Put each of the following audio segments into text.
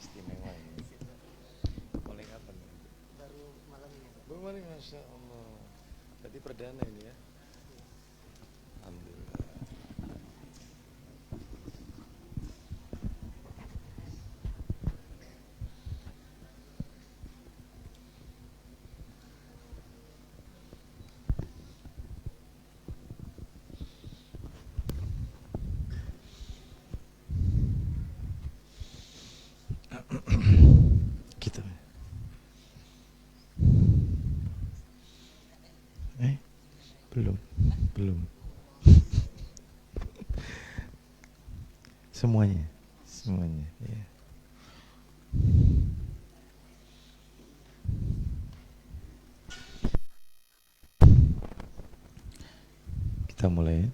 istimewa ini. Mulai kapan? Baru malam ini. Baru malam, Masya Allah. Tadi perdana ini ya. Alhamdulillah. Gitu. Belum. Semuanya ya. Kita mulai ya.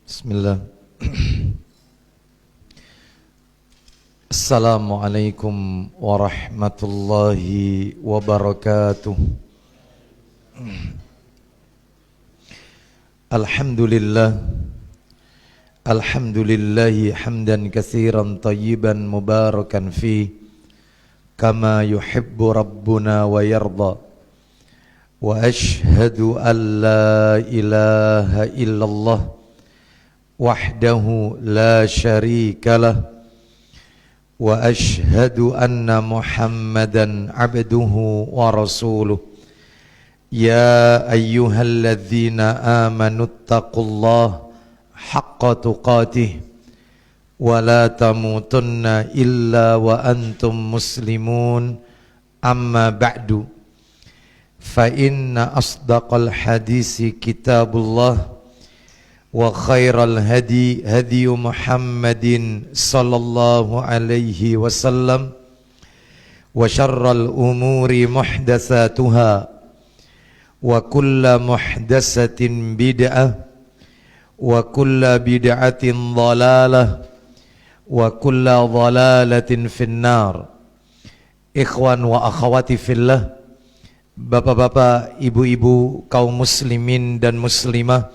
Bismillah. Assalamualaikum warahmatullahi wabarakatuh. Alhamdulillahi hamdan katsiran tayyiban mubarakan fi kama yuhibbu rabbuna wa yarda. Wa ashhadu an la ilaha illallah wahdahu la syarika lah. Wa ashhadu anna Muhammadan abduhu wa rasuluh. Ya ayyuhalladzina amanu taqullaha haqqa tuqatih wa la tamutunna illa wa antum muslimun. Amma ba'du, fa inna asdaqal hadisi kitabullah wa khairal hadi hadiyu Muhammadin sallallahu alaihi wasallam wa syarral umuri muhdatsatuha wa kulla muhdatsatin bid'ah wa kulla bid'atin dhalalah wa kulla dhalalatin finnar. Ikhwan wa akhwati fillah, bapak-bapak, ibu-ibu, kaum muslimin dan muslimah,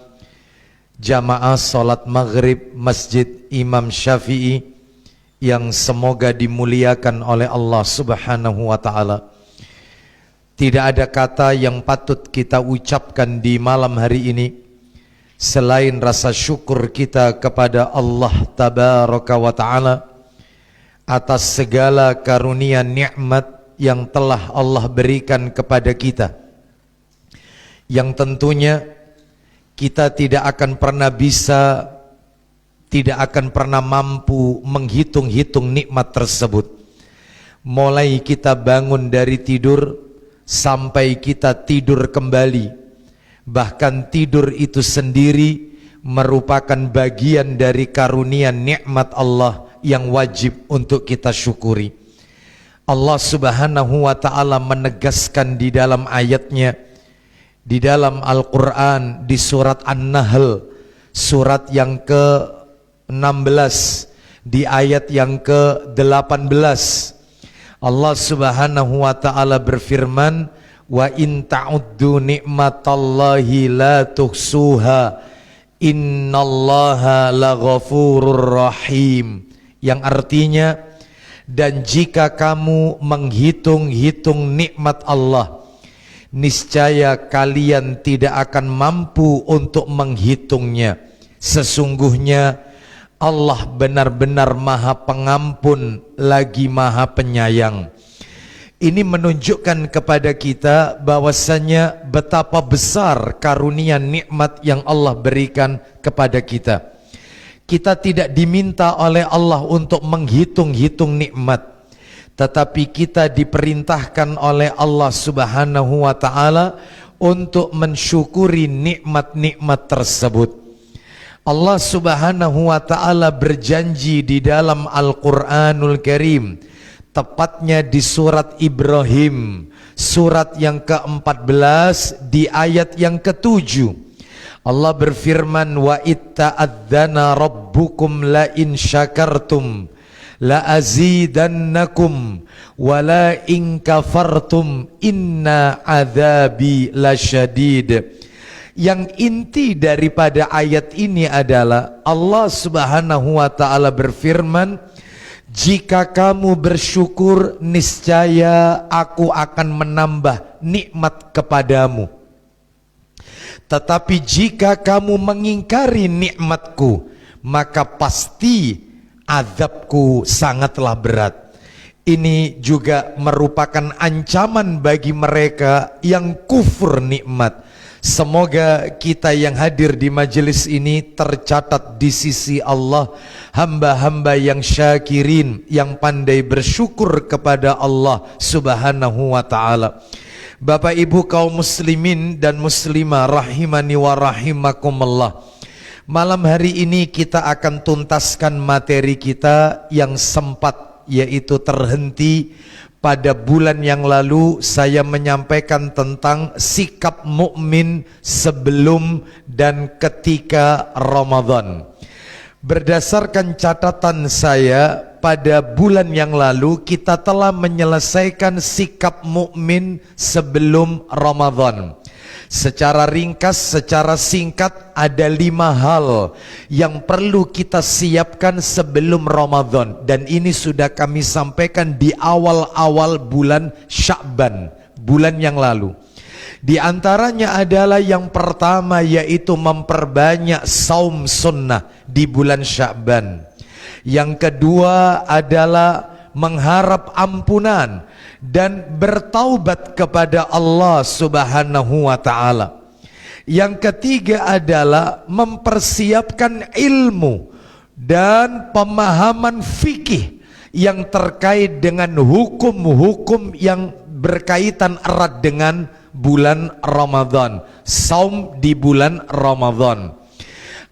jamaah salat maghrib Masjid Imam Syafi'i yang semoga dimuliakan oleh Allah Subhanahu wa ta'ala. Tidak ada kata yang patut kita ucapkan di malam hari ini selain rasa syukur kita kepada Allah Tabaraka wa ta'ala atas segala karunia nikmat yang telah Allah berikan kepada kita, yang tentunya kita tidak akan pernah bisa, tidak akan pernah mampu menghitung-hitung nikmat tersebut. Mulai kita bangun dari tidur sampai kita tidur kembali, bahkan tidur itu sendiri merupakan bagian dari karunia nikmat Allah yang wajib untuk kita syukuri. Allah Subhanahu wa ta'ala menegaskan di dalam ayatnya, di dalam Al-Quran, di surat An-Nahl, surat yang ke-16, di ayat yang ke-18, Allah Subhanahu wa ta'ala berfirman, wa in ta'uddu ni'matallahi la tuhsuha innallaha laghafurur rahim, yang artinya, dan jika kamu menghitung-hitung nikmat Allah, niscaya kalian tidak akan mampu untuk menghitungnya. Sesungguhnya Allah benar-benar Maha Pengampun lagi Maha Penyayang. Ini menunjukkan kepada kita bahwasanya betapa besar karunia nikmat yang Allah berikan kepada kita. Kita tidak diminta oleh Allah untuk menghitung-hitung nikmat, tetapi kita diperintahkan oleh Allah Subhanahu wa ta'ala untuk mensyukuri nikmat-nikmat tersebut. Allah Subhanahu wa ta'ala berjanji di dalam Al-Quranul Karim, tepatnya di surat Ibrahim, surat yang ke-14 di ayat yang ke-7. Allah berfirman, wa itta'adzana rabbukum la in syakartum la azidannakum wa la in kafartum inna adzabi lasyadid. Yang inti daripada ayat ini adalah Allah Subhanahu wa ta'ala berfirman, Jika kamu bersyukur, niscaya aku akan menambah nikmat kepadamu. Tetapi jika kamu mengingkari nikmatku, maka pasti azabku sangatlah berat. Ini juga merupakan ancaman bagi mereka yang kufur nikmat. Semoga kita yang hadir di majelis ini tercatat di sisi Allah hamba-hamba yang syakirin, yang pandai bersyukur kepada Allah Subhanahu wa ta'ala. Bapak Ibu kaum muslimin dan muslimah rahimani wa rahimakumullah. Malam hari ini kita akan tuntaskan materi kita yang sempat, yaitu terhenti pada bulan yang lalu. Saya menyampaikan tentang sikap mukmin sebelum dan ketika Ramadan. Berdasarkan catatan saya, pada bulan yang lalu kita telah menyelesaikan sikap mukmin sebelum Ramadan. Secara ringkas, secara singkat, ada 5 hal yang perlu kita siapkan sebelum Ramadan. Dan ini sudah kami sampaikan di awal-awal bulan Sya'ban, bulan yang lalu. Di antaranya adalah yang pertama, yaitu memperbanyak saum sunnah di bulan Sya'ban. Yang kedua adalah mengharap ampunan dan bertaubat kepada Allah Subhanahu wa ta'ala. Yang ketiga adalah mempersiapkan ilmu dan pemahaman fikih yang terkait dengan hukum-hukum yang berkaitan erat dengan bulan Ramadan, saum di bulan Ramadan.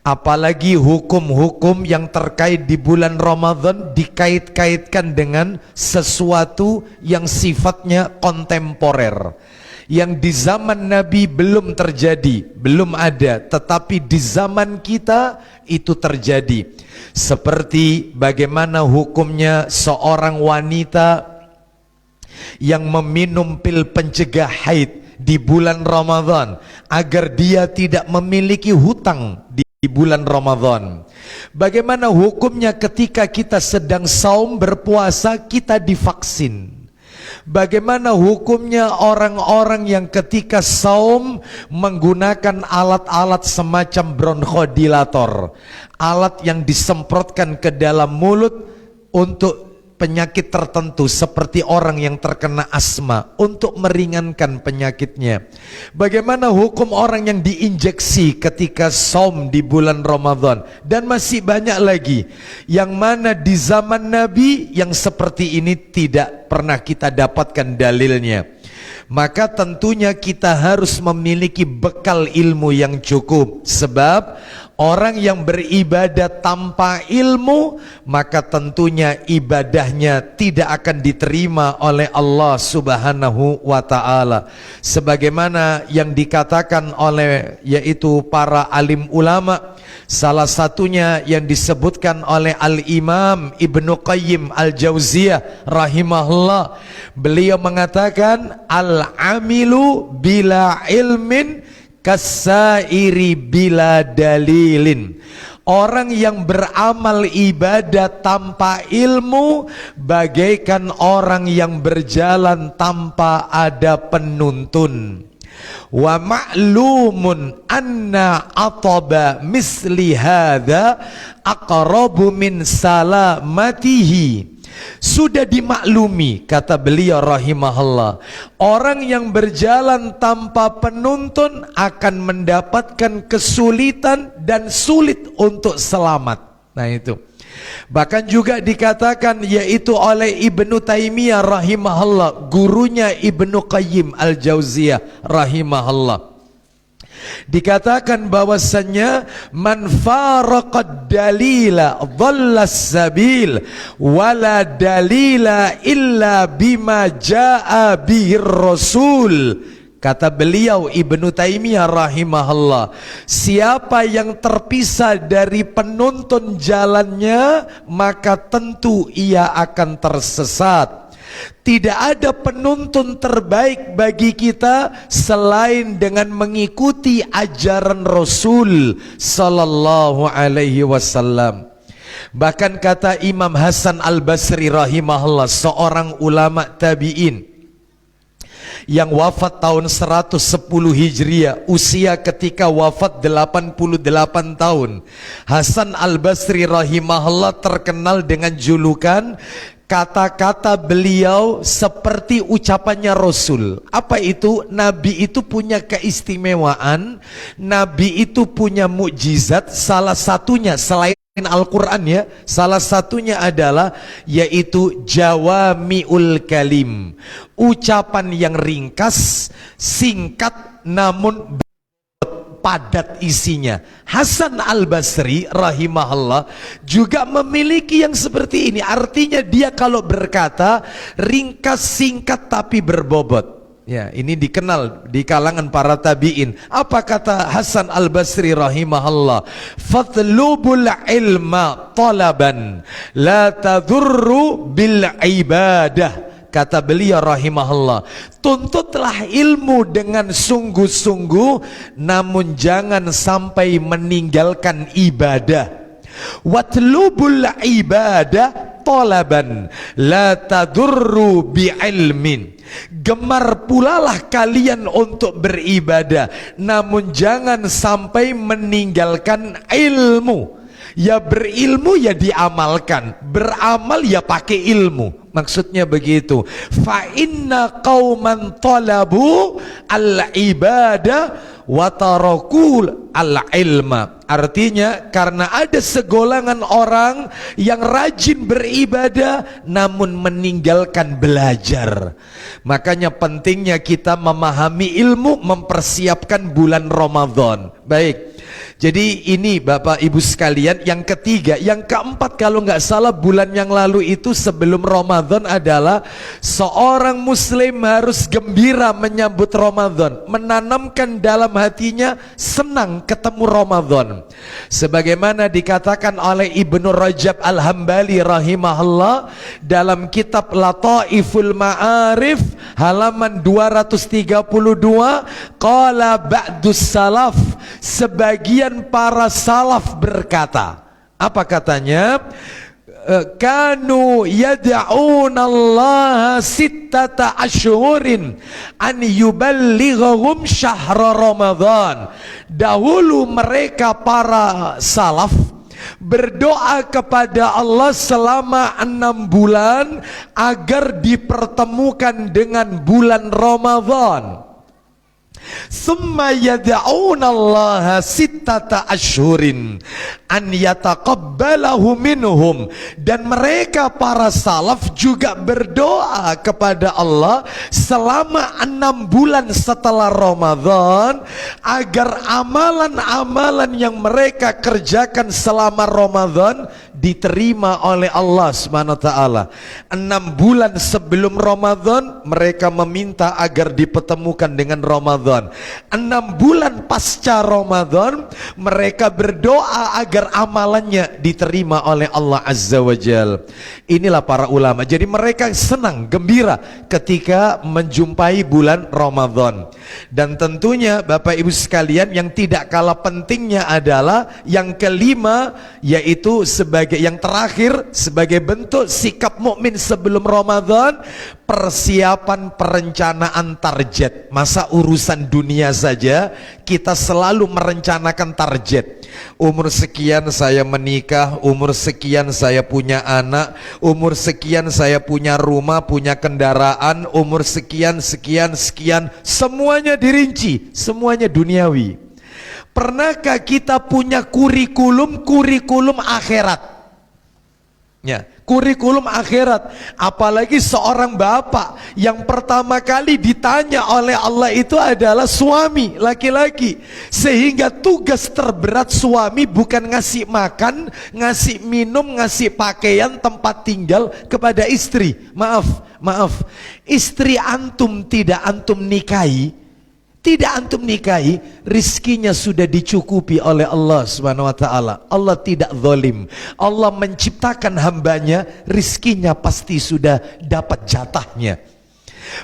Apalagi hukum-hukum yang terkait di bulan Ramadan dikait-kaitkan dengan sesuatu yang sifatnya kontemporer, yang di zaman Nabi belum terjadi, belum ada, tetapi di zaman kita itu terjadi. Seperti bagaimana hukumnya seorang wanita yang meminum pil pencegah haid di bulan Ramadan agar dia tidak memiliki hutang di bulan Ramadan. Bagaimana hukumnya ketika kita sedang saum berpuasa kita divaksin? Bagaimana hukumnya orang-orang yang ketika saum menggunakan alat-alat semacam bronchodilator, alat yang disemprotkan ke dalam mulut untuk penyakit tertentu, seperti orang yang terkena asma, untuk meringankan penyakitnya? Bagaimana hukum orang yang diinjeksi ketika saum di bulan Ramadan? Dan masih banyak lagi yang mana di zaman Nabi yang seperti ini tidak pernah kita dapatkan dalilnya. Maka tentunya kita harus memiliki bekal ilmu yang cukup. Sebab orang yang beribadah tanpa ilmu, maka tentunya ibadahnya tidak akan diterima oleh Allah Subhanahu wa ta'ala. Sebagaimana yang dikatakan oleh yaitu para alim ulama, salah satunya yang disebutkan oleh Al-Imam Ibnu Qayyim Al-Jauziyah rahimahullah. Beliau mengatakan, al-amilu bila ilmin kasairi bila dalilin. Orang yang beramal ibadah tanpa ilmu bagaikan orang yang berjalan tanpa ada penuntun. Wa ma'lumun anna ataba misli hadza aqrabu min salamatihi. Sudah dimaklumi, kata beliau rahimahullah, orang yang berjalan tanpa penuntun akan mendapatkan kesulitan dan sulit untuk selamat. Nah itu. Bahkan juga dikatakan yaitu oleh Ibnu Taimiyah rahimahullah, gurunya Ibnu Qayyim Al-Jauziyah rahimahullah. Dikatakan bahwasannya man faraqad dalila dhallas sabil wala dalila illa bima jaa bihir rasul. Kata beliau Ibnu Taimiyah rahimahullah, siapa yang terpisah dari penuntun jalannya maka tentu ia akan tersesat. Tidak ada penuntun terbaik bagi kita selain dengan mengikuti ajaran Rasul sallallahu alaihi wasallam. Bahkan kata Imam Hasan Al-Basri rahimahullah, seorang ulama tabi'in yang wafat tahun 110 Hijriah, usia ketika wafat 88 tahun. Hasan Al-Basri rahimahullah terkenal dengan julukan kata-kata beliau seperti ucapannya Rasul. Apa itu? Nabi itu punya keistimewaan, Nabi itu punya mukjizat, salah satunya selain Al-Quran ya, salah satunya adalah yaitu jawami'ul kalim, ucapan yang ringkas, singkat namun padat isinya. Hasan Al-Basri rahimahullah juga memiliki yang seperti ini. Artinya dia kalau berkata ringkas singkat tapi berbobot. Ya, ini dikenal di kalangan para tabi'in. Apa kata Hasan Al-Basri rahimahullah? Fatlubul ilma talaban la tadurru bil ibadah. Kata beliau rahimahullah, tuntutlah ilmu dengan sungguh-sungguh, namun jangan sampai meninggalkan ibadah. Watlubul ibadah talaban la tadurru bi ilmin. Gemar pulalah kalian untuk beribadah, namun jangan sampai meninggalkan ilmu. Ya berilmu ya diamalkan, beramal ya pakai ilmu. Maksudnya begitu. Fa inna qauman talabu al-ibadah wa tarakul al-ilma. Artinya karena ada segolongan orang yang rajin beribadah namun meninggalkan belajar. Makanya pentingnya kita memahami ilmu, mempersiapkan bulan Ramadan. Baik. Jadi ini Bapak Ibu sekalian, yang ketiga, yang keempat kalau nggak salah bulan yang lalu itu sebelum Ramadan adalah seorang muslim harus gembira menyambut Ramadan, menanamkan dalam hatinya senang ketemu Ramadan. Sebagaimana dikatakan oleh Ibnu Rajab Al-Hambali rahimahullah dalam kitab Lataiful Ma'arif halaman 232, qala ba'dus salaf, sebagian para salaf berkata, apa katanya? Kanu yad'una Allah sittata ashhurin an yuballighahum syahra Ramadan. Dahulu mereka para salaf berdoa kepada Allah selama 6 bulan agar dipertemukan dengan bulan Ramadan. Summa yad'una Allah sittata ashhurin an yataqabbalahu minhum. Dan mereka para salaf juga berdoa kepada Allah selama 6 bulan setelah Ramadan agar amalan-amalan yang mereka kerjakan selama Ramadan diterima oleh Allah Subhanahu wa taala. 6 bulan sebelum Ramadan mereka meminta agar dipertemukan dengan Ramadan. 6 bulan pasca Ramadan mereka berdoa agar amalannya diterima oleh Allah Azza wa Jal. Inilah para ulama. Jadi mereka senang, gembira ketika menjumpai bulan Ramadan. Dan tentunya Bapak Ibu sekalian, yang tidak kalah pentingnya adalah yang kelima, yaitu sebagai yang terakhir sebagai bentuk sikap mukmin sebelum Ramadan, persiapan perencanaan target. Masa urusan dunia saja kita selalu merencanakan target. Umur sekian saya menikah, umur sekian saya punya anak, umur sekian saya punya rumah, punya kendaraan, umur sekian, sekian, sekian, semuanya dirinci, semuanya duniawi. Pernahkah kita punya kurikulum akhirat? Ya, kurikulum akhirat. Apalagi seorang bapak yang pertama kali ditanya oleh Allah itu adalah suami laki-laki, sehingga tugas terberat suami bukan ngasih makan, ngasih minum, ngasih pakaian, tempat tinggal kepada istri. Maaf, istri antum tidak antum nikahi, tidak antum nikahi, rizkinya sudah dicukupi oleh Allah Subhanahu wa taala. Allah tidak zalim. Allah menciptakan hambanya, rizkinya pasti sudah dapat jatahnya.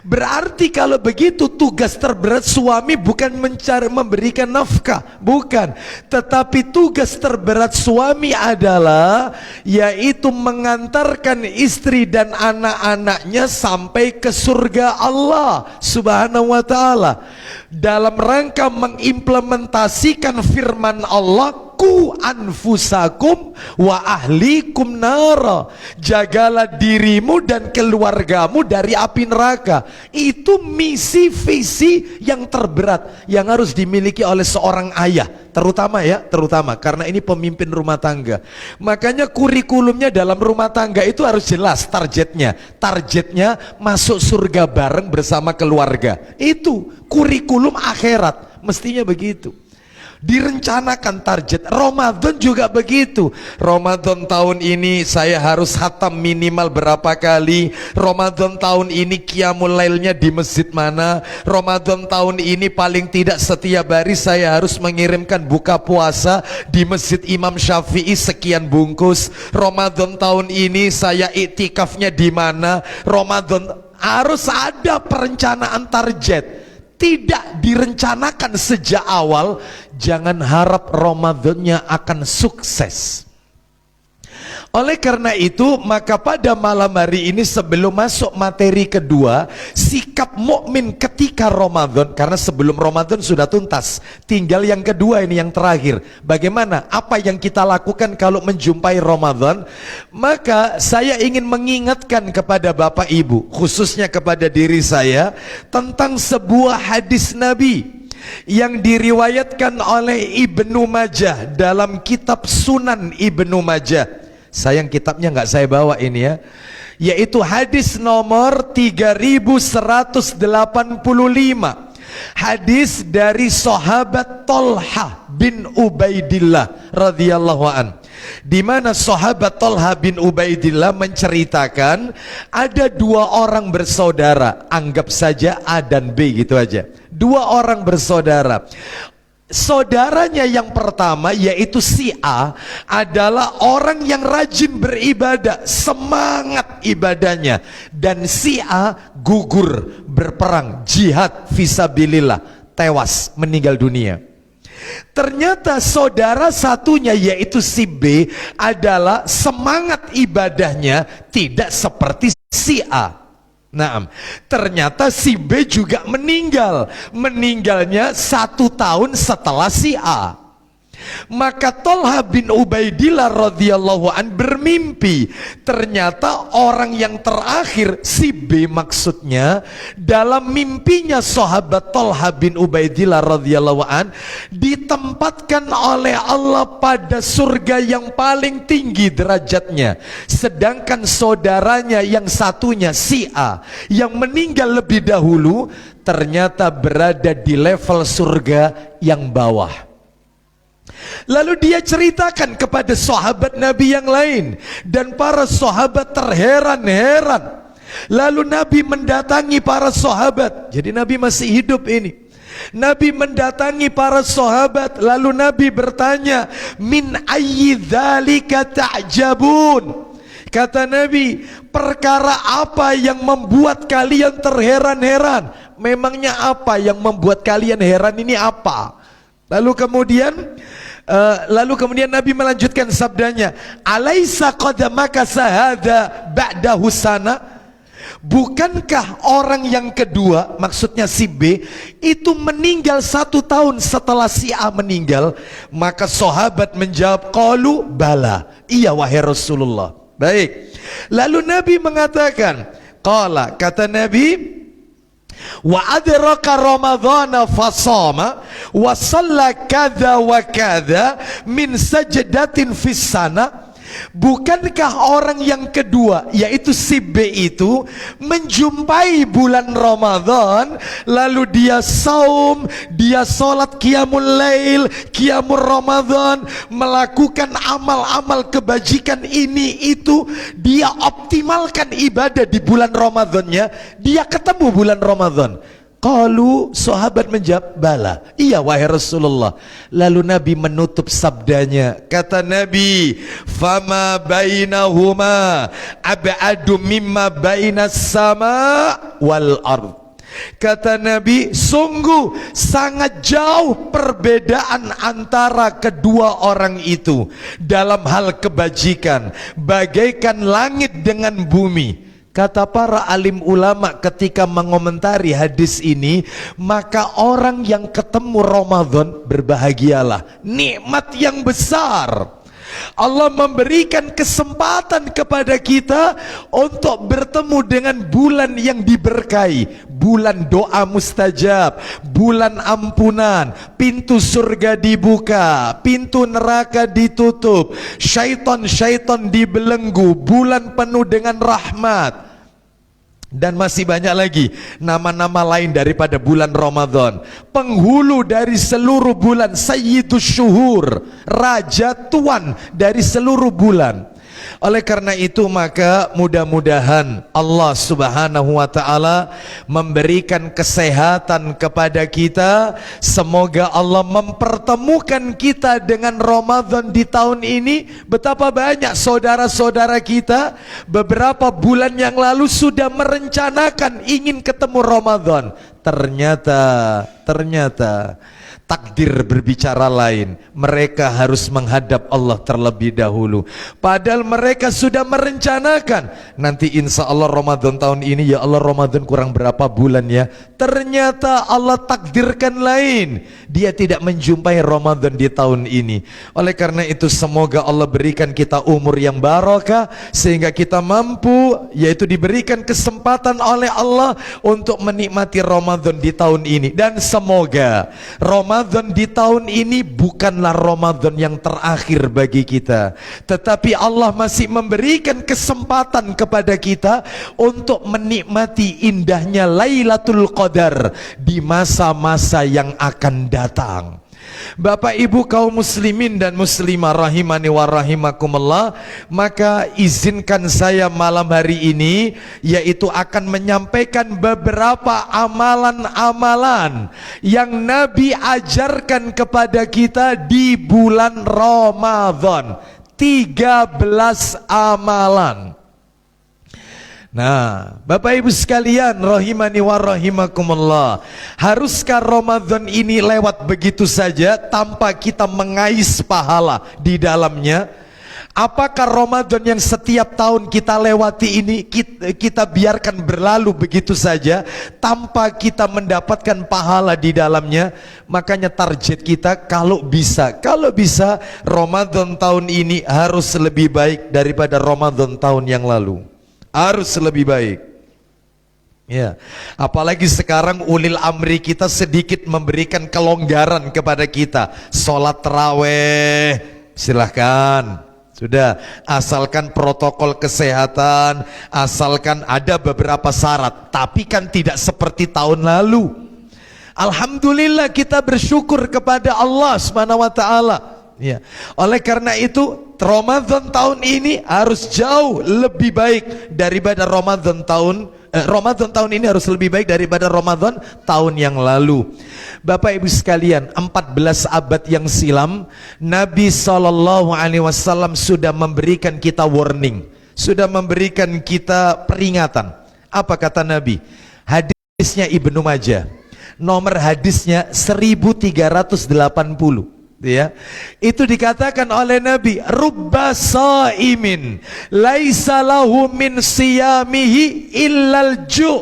Berarti kalau begitu tugas terberat suami bukan mencari memberikan nafkah, bukan. Tetapi tugas terberat suami adalah yaitu mengantarkan istri dan anak-anaknya sampai ke surga Allah Subhanahu wa taala. Dalam rangka mengimplementasikan firman Allah, ku anfusakum wa ahlikum nara, jagalah dirimu dan keluargamu dari api neraka. Itu misi visi yang terberat yang harus dimiliki oleh seorang ayah, terutama karena ini pemimpin rumah tangga. Makanya kurikulumnya dalam rumah tangga itu harus jelas targetnya masuk surga bareng bersama keluarga. Itu kurikulum akhirat mestinya begitu. Direncanakan target. Ramadan juga begitu. Ramadan tahun ini saya harus khatam minimal berapa kali. Ramadan tahun ini qiyamul lailnya di masjid mana. Ramadan tahun ini paling tidak setiap hari saya harus mengirimkan buka puasa di masjid Imam Syafi'i sekian bungkus. Ramadan tahun ini saya iktikafnya di mana. Ramadan harus ada perencanaan target. Tidak direncanakan sejak awal, jangan harap Ramadannya akan sukses. Oleh karena itu, maka pada malam hari ini sebelum masuk materi kedua, sikap mukmin ketika Ramadan, karena sebelum Ramadan sudah tuntas, tinggal yang kedua ini yang terakhir. Bagaimana? Apa yang kita lakukan kalau menjumpai Ramadan? Maka saya ingin mengingatkan kepada Bapak Ibu, khususnya kepada diri saya, tentang sebuah hadis Nabi yang diriwayatkan oleh Ibnu Majah dalam kitab Sunan Ibnu Majah. Sayang kitabnya nggak saya bawa ini ya, yaitu hadis nomor 3185, hadis dari sahabat Thalhah bin Ubaidillah radhiyallahu an, di mana sahabat Thalhah bin Ubaidillah menceritakan ada dua orang bersaudara, anggap saja A dan B gitu aja, dua orang bersaudara. Saudaranya yang pertama yaitu si A adalah orang yang rajin beribadah, semangat ibadahnya, dan si A gugur berperang, jihad fisabilillah, tewas, meninggal dunia. Ternyata saudara satunya yaitu si B adalah semangat ibadahnya tidak seperti si A. Nah, ternyata si B juga meninggal. Meninggalnya 1 tahun setelah si A. Maka Thalhah bin Ubaidillah radhiyallahu an bermimpi, ternyata orang yang terakhir, si B maksudnya, dalam mimpinya sahabat Thalhah bin Ubaidillah radhiyallahu an ditempatkan oleh Allah pada surga yang paling tinggi derajatnya, sedangkan saudaranya yang satunya si A yang meninggal lebih dahulu ternyata berada di level surga yang bawah. Lalu dia ceritakan kepada sahabat Nabi yang lain, dan para sahabat terheran-heran. Lalu Nabi mendatangi para sahabat, jadi Nabi masih hidup ini. Nabi mendatangi para sahabat, lalu Nabi bertanya, min ayyi dzalika ta'jabun? Kata Nabi, perkara apa yang membuat kalian terheran-heran? Memangnya apa yang membuat kalian heran ini apa? Lalu kemudian Nabi melanjutkan sabdanya, alaisa qadamaka sahada ba'da husana? Bukankah orang yang kedua, maksudnya si B, itu meninggal 1 tahun setelah si A meninggal? Maka sahabat menjawab, qalu bala, iya wahai Rasulullah. Baik. Lalu Nabi mengatakan, qala, kata Nabi, wa adraka ramadhana fasama wa shalla kadza wa kadza min sajdatin fis sana. Bukankah orang yang kedua yaitu si B itu menjumpai bulan Ramadan, lalu dia saum, dia sholat qiyamul lail, qiyamul Ramadan, melakukan amal-amal kebajikan ini itu, dia optimalkan ibadah di bulan Ramadannya, dia ketemu bulan Ramadan. Qalu, sahabat menjawab, bala, iya wahai Rasulullah. Lalu Nabi menutup sabdanya, kata Nabi, fama bainahuma ab'adu mimma bainas sama wal ard. Kata Nabi, sungguh sangat jauh perbedaan antara kedua orang itu dalam hal kebajikan, bagaikan langit dengan bumi. Kata para alim ulama ketika mengomentari hadis ini, maka orang yang ketemu Ramadan berbahagialah, nikmat yang besar. Allah memberikan kesempatan kepada kita untuk bertemu dengan bulan yang diberkahi, bulan doa mustajab, bulan ampunan, pintu surga dibuka, pintu neraka ditutup, syaitan-syaitan dibelenggu, bulan penuh dengan rahmat. Dan masih banyak lagi nama-nama lain daripada bulan Ramadan, penghulu dari seluruh bulan, sayyidus syuhur, raja tuan dari seluruh bulan. Oleh karena itu maka mudah-mudahan Allah subhanahu wa ta'ala memberikan kesehatan kepada kita. Semoga Allah mempertemukan kita dengan Ramadan di tahun ini. Betapa banyak saudara-saudara kita beberapa bulan yang lalu sudah merencanakan ingin ketemu Ramadan. Ternyata takdir berbicara lain. Mereka harus menghadap Allah terlebih dahulu. Padahal mereka sudah merencanakan, nanti insya Allah Ramadan tahun ini, ya Allah Ramadan kurang berapa bulan ya. Ternyata Allah takdirkan lain. Dia tidak menjumpai Ramadan di tahun ini. Oleh karena itu semoga Allah berikan kita umur yang barokah, sehingga kita mampu, yaitu diberikan kesempatan oleh Allah untuk menikmati Ramadan di tahun ini. Dan semoga Ramadan di tahun ini bukanlah Ramadan yang terakhir bagi kita, tetapi Allah masih memberikan kesempatan kepada kita untuk menikmati indahnya Lailatul Qadar di masa-masa yang akan datang. Bapak ibu kaum muslimin dan muslimah rahimani wa rahimakumullah, maka izinkan saya malam hari ini yaitu akan menyampaikan beberapa amalan-amalan yang Nabi ajarkan kepada kita di bulan Ramadan. 13 amalan. Nah, Bapak Ibu sekalian rahimani wa rahimakumullah, haruskah Ramadan ini lewat begitu saja tanpa kita mengais pahala di dalamnya? Apakah Ramadan yang setiap tahun kita lewati ini kita biarkan berlalu begitu saja tanpa kita mendapatkan pahala di dalamnya? Makanya target kita kalau bisa Ramadan tahun ini harus lebih baik daripada Ramadan tahun yang lalu. Harus lebih baik. Ya, apalagi sekarang ulil amri kita sedikit memberikan kelonggaran kepada kita. Sholat taraweh, silahkan. Sudah, asalkan protokol kesehatan, asalkan ada beberapa syarat. Tapi kan tidak seperti tahun lalu. Alhamdulillah kita bersyukur kepada Allah Subhanahu wa ta'ala. Ya. Oleh karena itu Ramadan tahun ini harus jauh lebih baik daripada Ramadan tahun ini harus lebih baik daripada Ramadan tahun yang lalu. Bapak Ibu sekalian, 14 abad yang silam Nabi SAW sudah memberikan kita warning, sudah memberikan kita peringatan. Apa kata Nabi? Hadisnya Ibnu Majah, nomor hadisnya 1380. Ya, itu dikatakan oleh Nabi, rubba shaimin laisa lahu min siyamihi illal ju'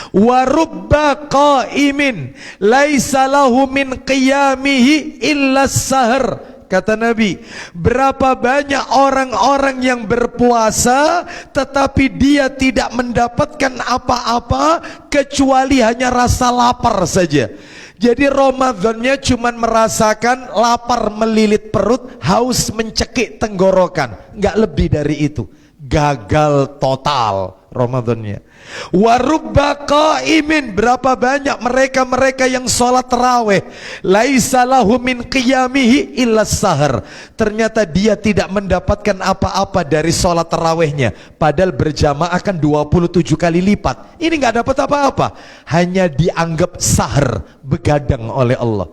wa rubba qaimin laisa lahu min qiyamihi illas sahr. Kata Nabi, berapa banyak orang-orang yang berpuasa tetapi dia tidak mendapatkan apa-apa kecuali hanya rasa lapar saja. Jadi Ramadannya cuma merasakan lapar melilit perut, haus mencekik tenggorokan, nggak lebih dari itu. Gagal total Ramadannya. Warubba qaimin, berapa banyak mereka-mereka yang sholat tarawih, laisa lahu min qiyamihi illa sahar, ternyata dia tidak mendapatkan apa-apa dari sholat tarawihnya, padahal berjamaah kan 27 kali lipat. Ini nggak dapat apa-apa, hanya dianggap sahar, begadang oleh Allah.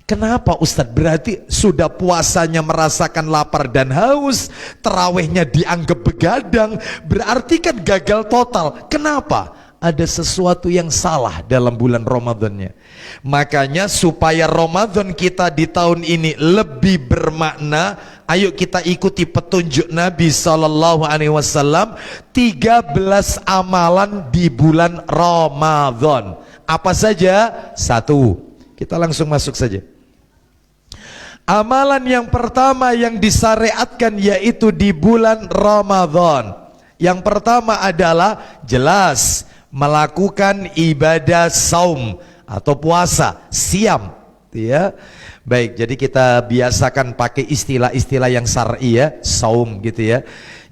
Kenapa Ustadz? Berarti sudah puasanya merasakan lapar dan haus, terawihnya dianggap begadang, berarti kan gagal total. Kenapa? Ada sesuatu yang salah dalam bulan Ramadannya. Makanya supaya Ramadan kita di tahun ini lebih bermakna, ayo kita ikuti petunjuk Nabi SAW, 13 amalan di bulan Ramadan. Apa saja? Satu, kita langsung masuk saja. Amalan yang pertama yang disyariatkan yaitu di bulan Ramadan. Yang pertama adalah jelas melakukan ibadah saum atau puasa, siam, ya. Baik, jadi kita biasakan pakai istilah-istilah yang syar'i ya, saum gitu ya.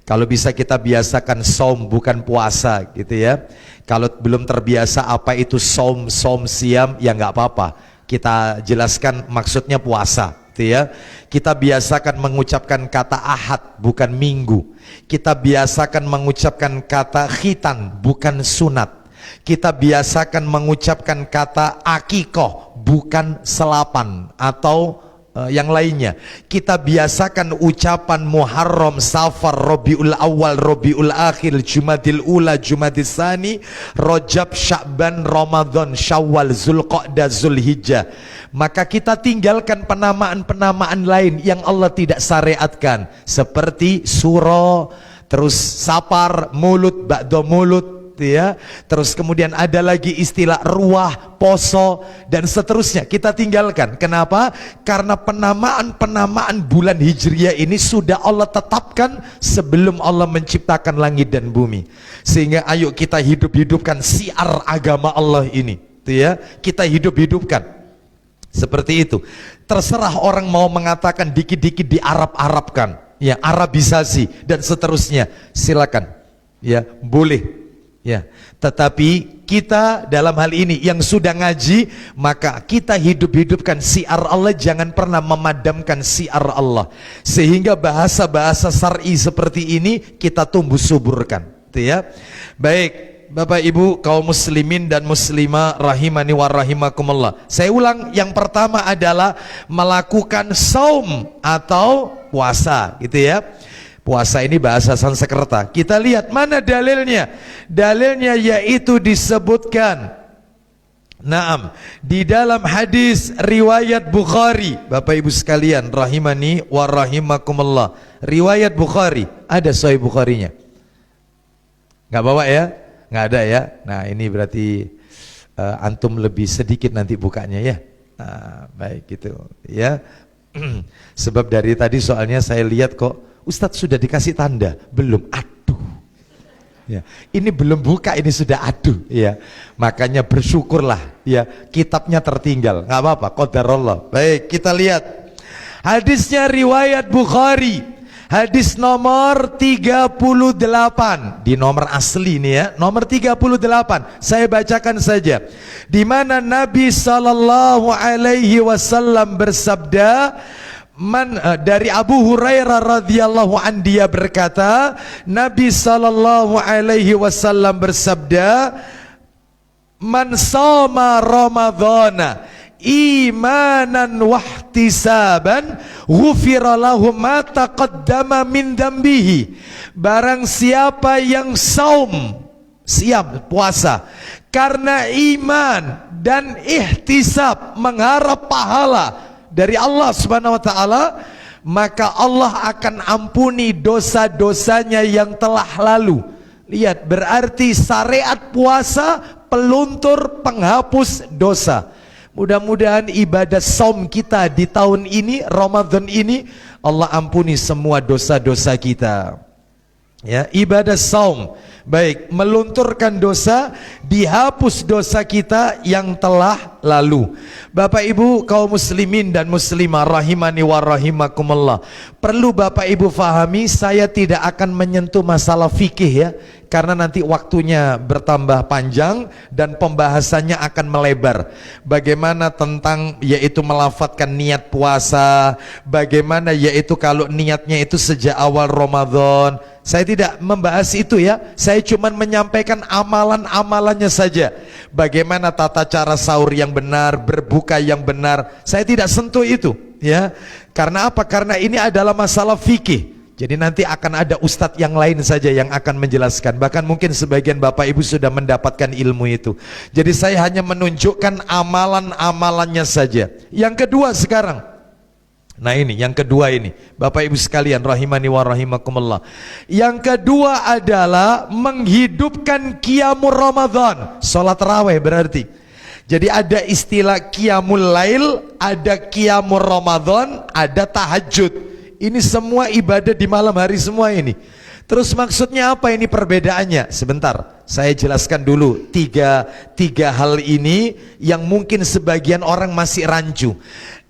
Kalau bisa kita biasakan saum bukan puasa gitu ya. Kalau belum terbiasa apa itu saum, siam, ya nggak apa-apa. Kita jelaskan maksudnya puasa. Ya, kita biasakan mengucapkan kata ahad bukan minggu. Kita biasakan mengucapkan kata khitan bukan sunat. Kita biasakan mengucapkan kata akikoh bukan selapan atau yang lainnya. Kita biasakan ucapan Muharram, Safar, Rabiul Awal, Rabiul Akhir, Jumadil Ula, Jumadil Tsani, Rajab, Sya'ban, Ramadan, Syawal, Zulqa'dah, Zulhijjah. Maka kita tinggalkan penamaan-penamaan lain yang Allah tidak syariatkan, seperti suro, terus sapar, mulut, ba'da mulut, ya. Terus kemudian ada lagi istilah ruah, poso, dan seterusnya kita tinggalkan. Kenapa? Karena penamaan-penamaan bulan Hijriah ini sudah Allah tetapkan sebelum Allah menciptakan langit dan bumi. Sehingga ayo kita hidup-hidupkan siar agama Allah ini, ya. Kita hidup-hidupkan seperti itu. Terserah orang mau mengatakan dikit-dikit di Arab-Arabkan, ya, Arabisasi dan seterusnya, silakan, ya, boleh. Ya, tetapi kita dalam hal ini yang sudah ngaji, maka kita hidup-hidupkan siar Allah, jangan pernah memadamkan siar Allah. Sehingga bahasa-bahasa syar'i seperti ini kita tumbuh suburkan, ya. Baik, Bapak Ibu kaum muslimin dan muslimah rahimani wa rahimakumullah. Saya ulang, yang pertama adalah melakukan saum atau puasa, gitu ya. Puasa ini bahasa Sanskerta. Kita lihat mana dalilnya. Dalilnya yaitu disebutkan, naam, di dalam hadis riwayat Bukhari. Bapak Ibu sekalian rahimani wa rahimakumullah, riwayat Bukhari. Ada Sahih Bukharinya? Nggak bawa ya? Nggak ada ya? Nah ini berarti antum lebih sedikit nanti bukanya ya. Nah, baik gitu ya. Sebab dari tadi soalnya saya lihat kok Ustadz sudah dikasih tanda, belum, aduh ya, ini belum buka, ini sudah aduh ya. Makanya bersyukurlah ya, kitabnya tertinggal, nggak apa-apa, qadarullah. Baik, kita lihat hadisnya riwayat Bukhari, hadis nomor 38, di nomor asli nih ya, nomor 38. Saya bacakan saja, di mana Nabi sallallahu alaihi wasallam bersabda, dari Abu Hurairah radhiyallahu an, dia berkata, Nabi sallallahu alaihi wasallam bersabda, man shoma ramadhana imanan wahtisaban ghufira lahu ma taqaddama min dambihi. Barang siapa yang saum, siap puasa karena iman dan ihtisab, mengharap pahala dari Allah Subhanahu wa taala, maka Allah akan ampuni dosa-dosanya yang telah lalu. Lihat, berarti syariat puasa peluntur penghapus dosa. Mudah-mudahan ibadah saum kita di tahun ini, Ramadan ini, Allah ampuni semua dosa-dosa kita. Ya, ibadah saum, baik, melunturkan dosa, dihapus dosa kita yang telah lalu. Bapak Ibu kaum muslimin dan muslimah rahimani wa rahimakumullah, perlu Bapak Ibu fahami, saya tidak akan menyentuh masalah fikih ya, karena nanti waktunya bertambah panjang dan pembahasannya akan melebar. Bagaimana tentang yaitu melafadzkan niat puasa, bagaimana yaitu kalau niatnya itu sejak awal Ramadan. Saya tidak membahas itu ya, saya cuma menyampaikan amalan-amalannya saja. Bagaimana tata cara sahur yang benar, berbuka yang benar, saya tidak sentuh itu ya. Karena apa? Karena ini adalah masalah fikih. Jadi nanti akan ada ustadz yang lain saja yang akan menjelaskan. Bahkan mungkin sebagian Bapak Ibu sudah mendapatkan ilmu itu. Jadi saya hanya menunjukkan amalan-amalannya saja. Yang kedua sekarang, nah ini yang kedua ini Bapak Ibu sekalian rahimani wa rahimakumullah. Yang kedua adalah menghidupkan qiyamul Ramadan, salat tarawih berarti. Jadi ada istilah qiyamul lail, ada qiyamul Ramadan, ada tahajud. Ini semua ibadah di malam hari semua ini. Terus maksudnya apa ini perbedaannya? Sebentar, saya jelaskan dulu tiga hal ini yang mungkin sebagian orang masih rancu.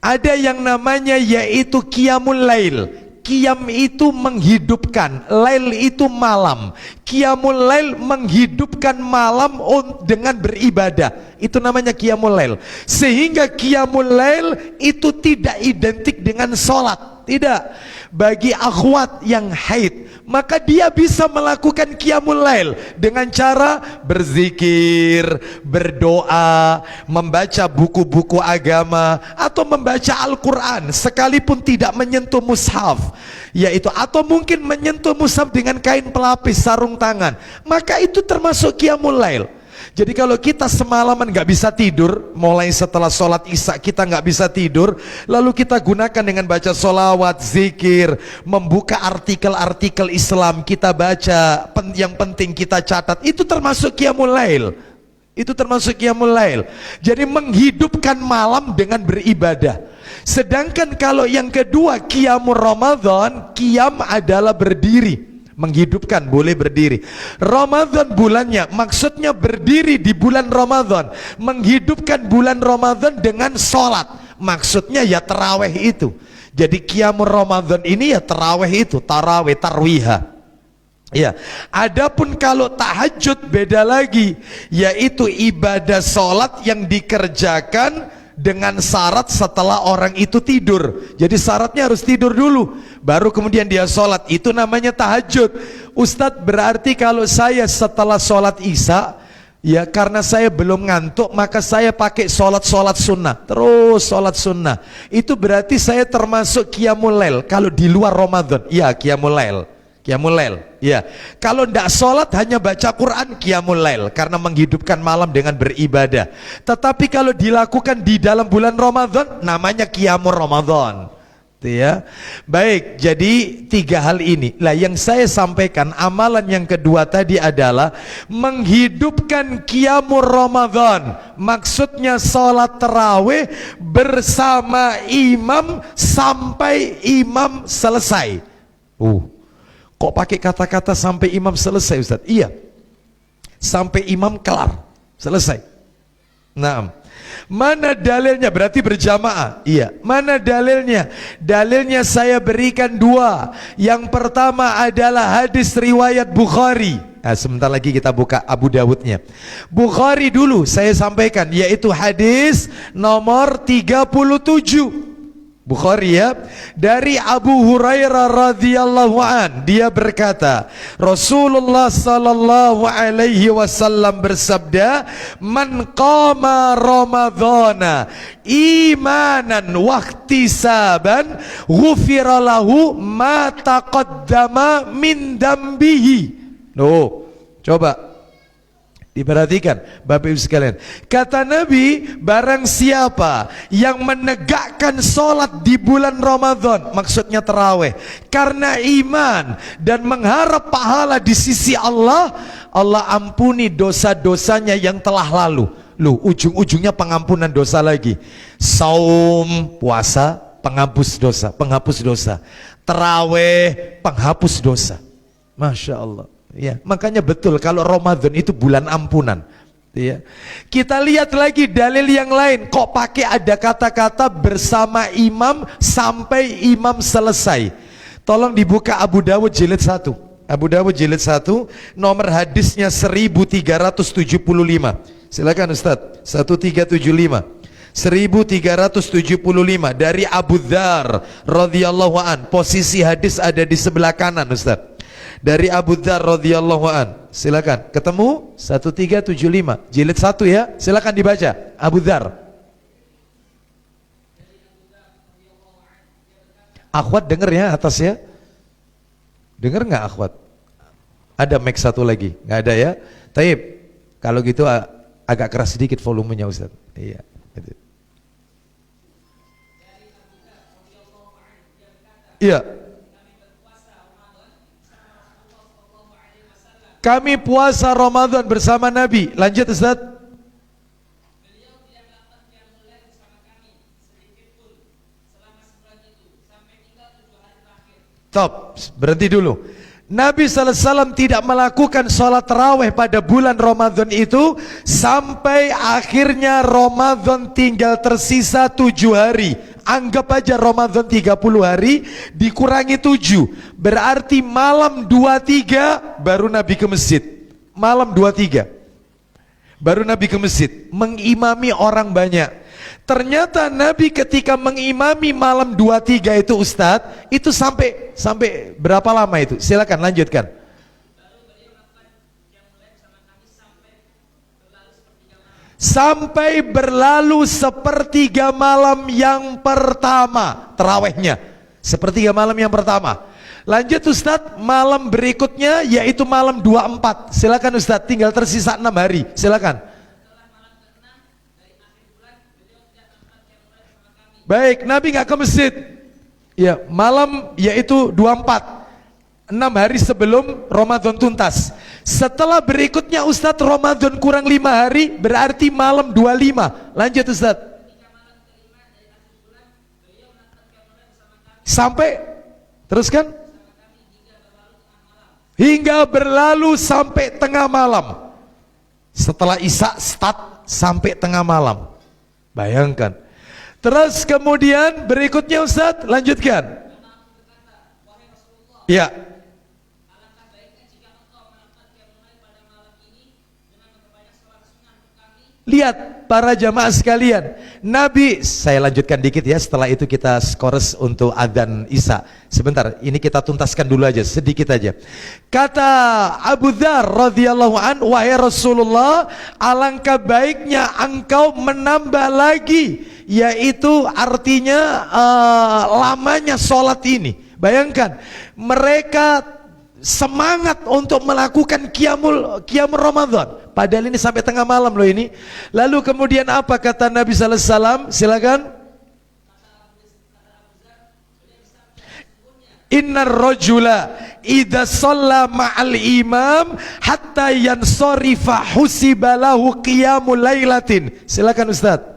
Ada yang namanya yaitu qiyamul lail. Qiyam itu menghidupkan, lail itu malam. Qiyamul lail menghidupkan malam dengan beribadah. Itu namanya qiyamul lail. Sehingga qiyamul lail itu tidak identik dengan sholat. Tidak. Bagi akhwat yang haid, maka dia bisa melakukan qiyamul lail dengan cara berzikir, berdoa, membaca buku-buku agama, atau membaca Al-Quran sekalipun tidak menyentuh mushaf, yaitu atau mungkin menyentuh mushaf dengan kain pelapis, sarung tangan, maka itu termasuk qiyamul lail. Jadi kalau kita semalaman nggak bisa tidur, mulai setelah sholat isya kita nggak bisa tidur, lalu kita gunakan dengan baca sholawat, zikir, membuka artikel-artikel Islam, kita baca, yang penting kita catat, itu termasuk qiyamul lail. Itu termasuk qiyamul lail. Jadi menghidupkan malam dengan beribadah. Sedangkan kalau yang kedua qiyamul Ramadan, qiyam adalah berdiri. Menghidupkan, boleh berdiri. Ramadan bulannya, maksudnya berdiri di bulan Ramadan, menghidupkan bulan Ramadan dengan sholat, maksudnya ya taraweh itu. Jadi qiyamul Ramadan ini ya taraweh itu, taraweh, tarwiha. Ya, adapun kalau tahajud beda lagi, yaitu ibadah sholat yang dikerjakan dengan syarat setelah orang itu tidur. Jadi syaratnya harus tidur dulu, baru kemudian dia sholat. Itu namanya tahajud. Ustadz, berarti kalau saya setelah sholat isya, ya karena saya belum ngantuk, maka saya pakai sholat sunnah, terus sholat sunnah. Itu berarti saya termasuk qiyamul lail. Kalau di luar Ramadan, ya qiyamul lail. Qiyamul lail, ya. Kalau tidak sholat hanya baca Quran, qiyamul lail, karena menghidupkan malam dengan beribadah. Tetapi kalau dilakukan di dalam bulan Ramadan, namanya qiyamul Ramadan. Ya. Baik, jadi tiga hal ini. Lah yang saya sampaikan, amalan yang kedua tadi adalah menghidupkan qiyamul Ramadan. Maksudnya sholat tarawih bersama imam sampai imam selesai. Kok pakai kata-kata sampai imam selesai, Ustaz? Iya, sampai imam kelar, selesai. Nah, mana dalilnya? Berarti berjamaah. Iya, mana dalilnya? Dalilnya saya berikan dua. Yang pertama adalah hadis riwayat Bukhari. Nah, sebentar lagi kita buka Abu Dawudnya. Bukhari dulu saya sampaikan, yaitu hadis nomor 37. Bukhari ya, dari Abu Hurairah radhiyallahu an, dia berkata, Rasulullah sallallahu alaihi wasallam bersabda, man qama ramadhana imanan wahtisaban ghufira lahu ma taqaddama min dambihi. Coba diperhatikan Bapak Ibu sekalian. Kata Nabi, barang siapa yang menegakkan sholat di bulan Ramadan, maksudnya taraweh, karena iman dan mengharap pahala di sisi Allah, Allah ampuni dosa-dosanya yang telah lalu. Ujung-ujungnya pengampunan dosa lagi. Saum, puasa, penghapus dosa. Taraweh, penghapus dosa. Masya Allah. Ya, makanya betul kalau Ramadan itu bulan ampunan. Ya. Kita lihat lagi dalil yang lain, kok pakai ada kata-kata bersama imam sampai imam selesai. Tolong dibuka Abu Dawud jilid 1. Abu Dawud jilid 1, nomor hadisnya 1375. Silakan Ustaz. 1375. 1375 dari Abu Dzar radhiyallahu an. Posisi hadis ada di sebelah kanan Ustaz. Dari Abu Dzar radhiyallahu an. Silakan. Ketemu 1375 jilid 1 ya. Silakan dibaca. Abu Dzar. Akhwat denger ya atasnya. Denger nggak akhwat? Ada mic satu lagi? Nggak ada ya? Taib. Kalau gitu agak keras sedikit volumenya Ustaz. Iya. Gitu. Iya. Kami puasa Ramadan bersama Nabi. Lanjut Ustaz. Beliau tidak melakukan qiyamul lail bersama kami sedikit pun selama sebulan itu sampai tinggal 7 hari terakhir. Top, berhenti dulu. Nabi SAW tidak melakukan sholat tarawih pada bulan Ramadan itu sampai akhirnya Ramadan tinggal tersisa 7 hari. Anggap aja Ramadan 30 hari dikurangi 7, berarti malam 23 baru Nabi ke masjid. Malam 23 baru Nabi ke masjid mengimami orang banyak. Ternyata Nabi ketika mengimami malam 23 itu Ustadz, itu sampai berapa lama itu? Silakan lanjutkan. Sampai berlalu sepertiga malam yang pertama tarawihnya. Sepertiga malam yang pertama. Lanjut Ustadz, malam berikutnya yaitu malam 24. Silakan Ustadz, tinggal tersisa 6 hari. Silakan. Baik, Nabi nggak ke masjid. Ya, malam yaitu 24. 6 hari sebelum Ramadan tuntas. Setelah berikutnya Ustadz Ramadan kurang 5 hari, berarti malam 25. Lanjut Ustadz. Sampai teruskan. Hingga berlalu sampai tengah malam. Setelah Isya start sampai tengah malam. Bayangkan. Terus kemudian berikutnya Ustadz, lanjutkan. Ya. Lihat para jamaah sekalian, Nabi, saya lanjutkan dikit ya, setelah itu kita skores untuk adzan Isya. Sebentar, ini kita tuntaskan dulu aja, sedikit aja. Kata Abu Dzar radhiyallahu an, wahai Rasulullah, alangkah baiknya engkau menambah lagi, yaitu artinya lamanya sholat ini. Bayangkan, mereka semangat untuk melakukan qiyamul Ramadan. Padahal ini sampai tengah malam loh ini. Lalu kemudian apa kata Nabi sallallahu alaihi wasallam? Silakan. Innar rajula idza shalla ma'al imam hatta yansarifa husiba lahu qiyamul lailatin. Silakan Ustaz.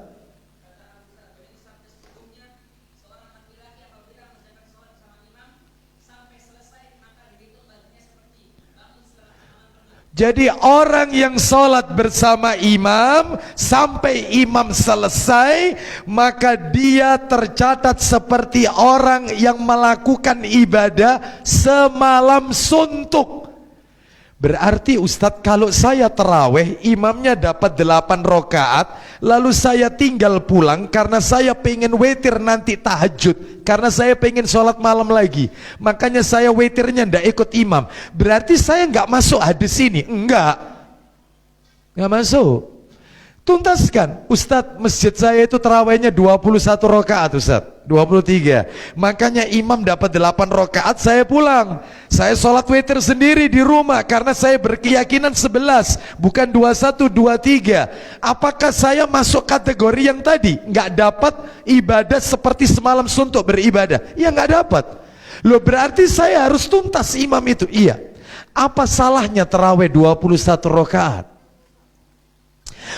Jadi orang yang sholat bersama imam sampai imam selesai, maka dia tercatat seperti orang yang melakukan ibadah semalam suntuk. Berarti Ustadz, kalau saya terawih imamnya dapat 8 rakaat, lalu saya tinggal pulang karena saya pengen witir nanti tahajud, karena saya pengen sholat malam lagi, makanya saya witirnya ndak ikut imam. Berarti saya nggak masuk hadis ini? Nggak masuk. Tuntaskan, Ustadz, masjid saya itu terawihnya 21 rakaat Ustadz, 23. Makanya imam dapat 8 rakaat, saya pulang. Saya sholat witir sendiri di rumah karena saya berkeyakinan 11, bukan 21, 23. Apakah saya masuk kategori yang tadi? Nggak dapat ibadah seperti semalam suntuk beribadah? Ya nggak dapat. Loh, berarti saya harus tuntas imam itu? Iya. Apa salahnya terawih 21 rakaat?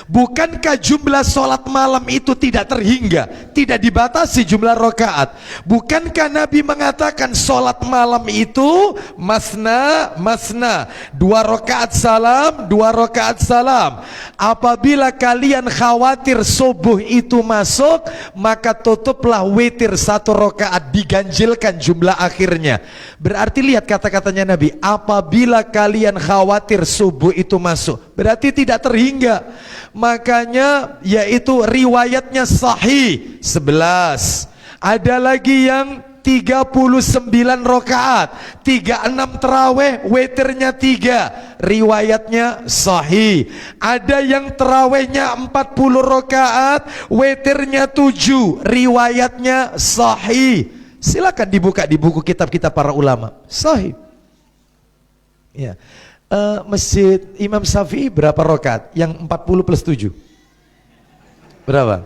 Bukankah jumlah sholat malam itu tidak terhingga, tidak dibatasi jumlah rakaat? Bukankah Nabi mengatakan sholat malam itu masna, masna, 2 rakaat salam, 2 rakaat salam. Apabila kalian khawatir subuh itu masuk, maka tutuplah witir 1 rakaat, diganjilkan jumlah akhirnya. Berarti lihat kata-katanya Nabi, apabila kalian khawatir subuh itu masuk, berarti tidak terhingga. Makanya yaitu riwayatnya sahih 11. Ada lagi yang 39 rakaat, 36 terawih, witirnya 3, riwayatnya sahih. Ada yang terawihnya 40 rakaat, witirnya 7, riwayatnya sahih. Silakan dibuka di buku kitab-kitab para ulama, sahih. Ya. Masjid Imam Syafi'i berapa rakaat? Yang 40 plus 7 berapa?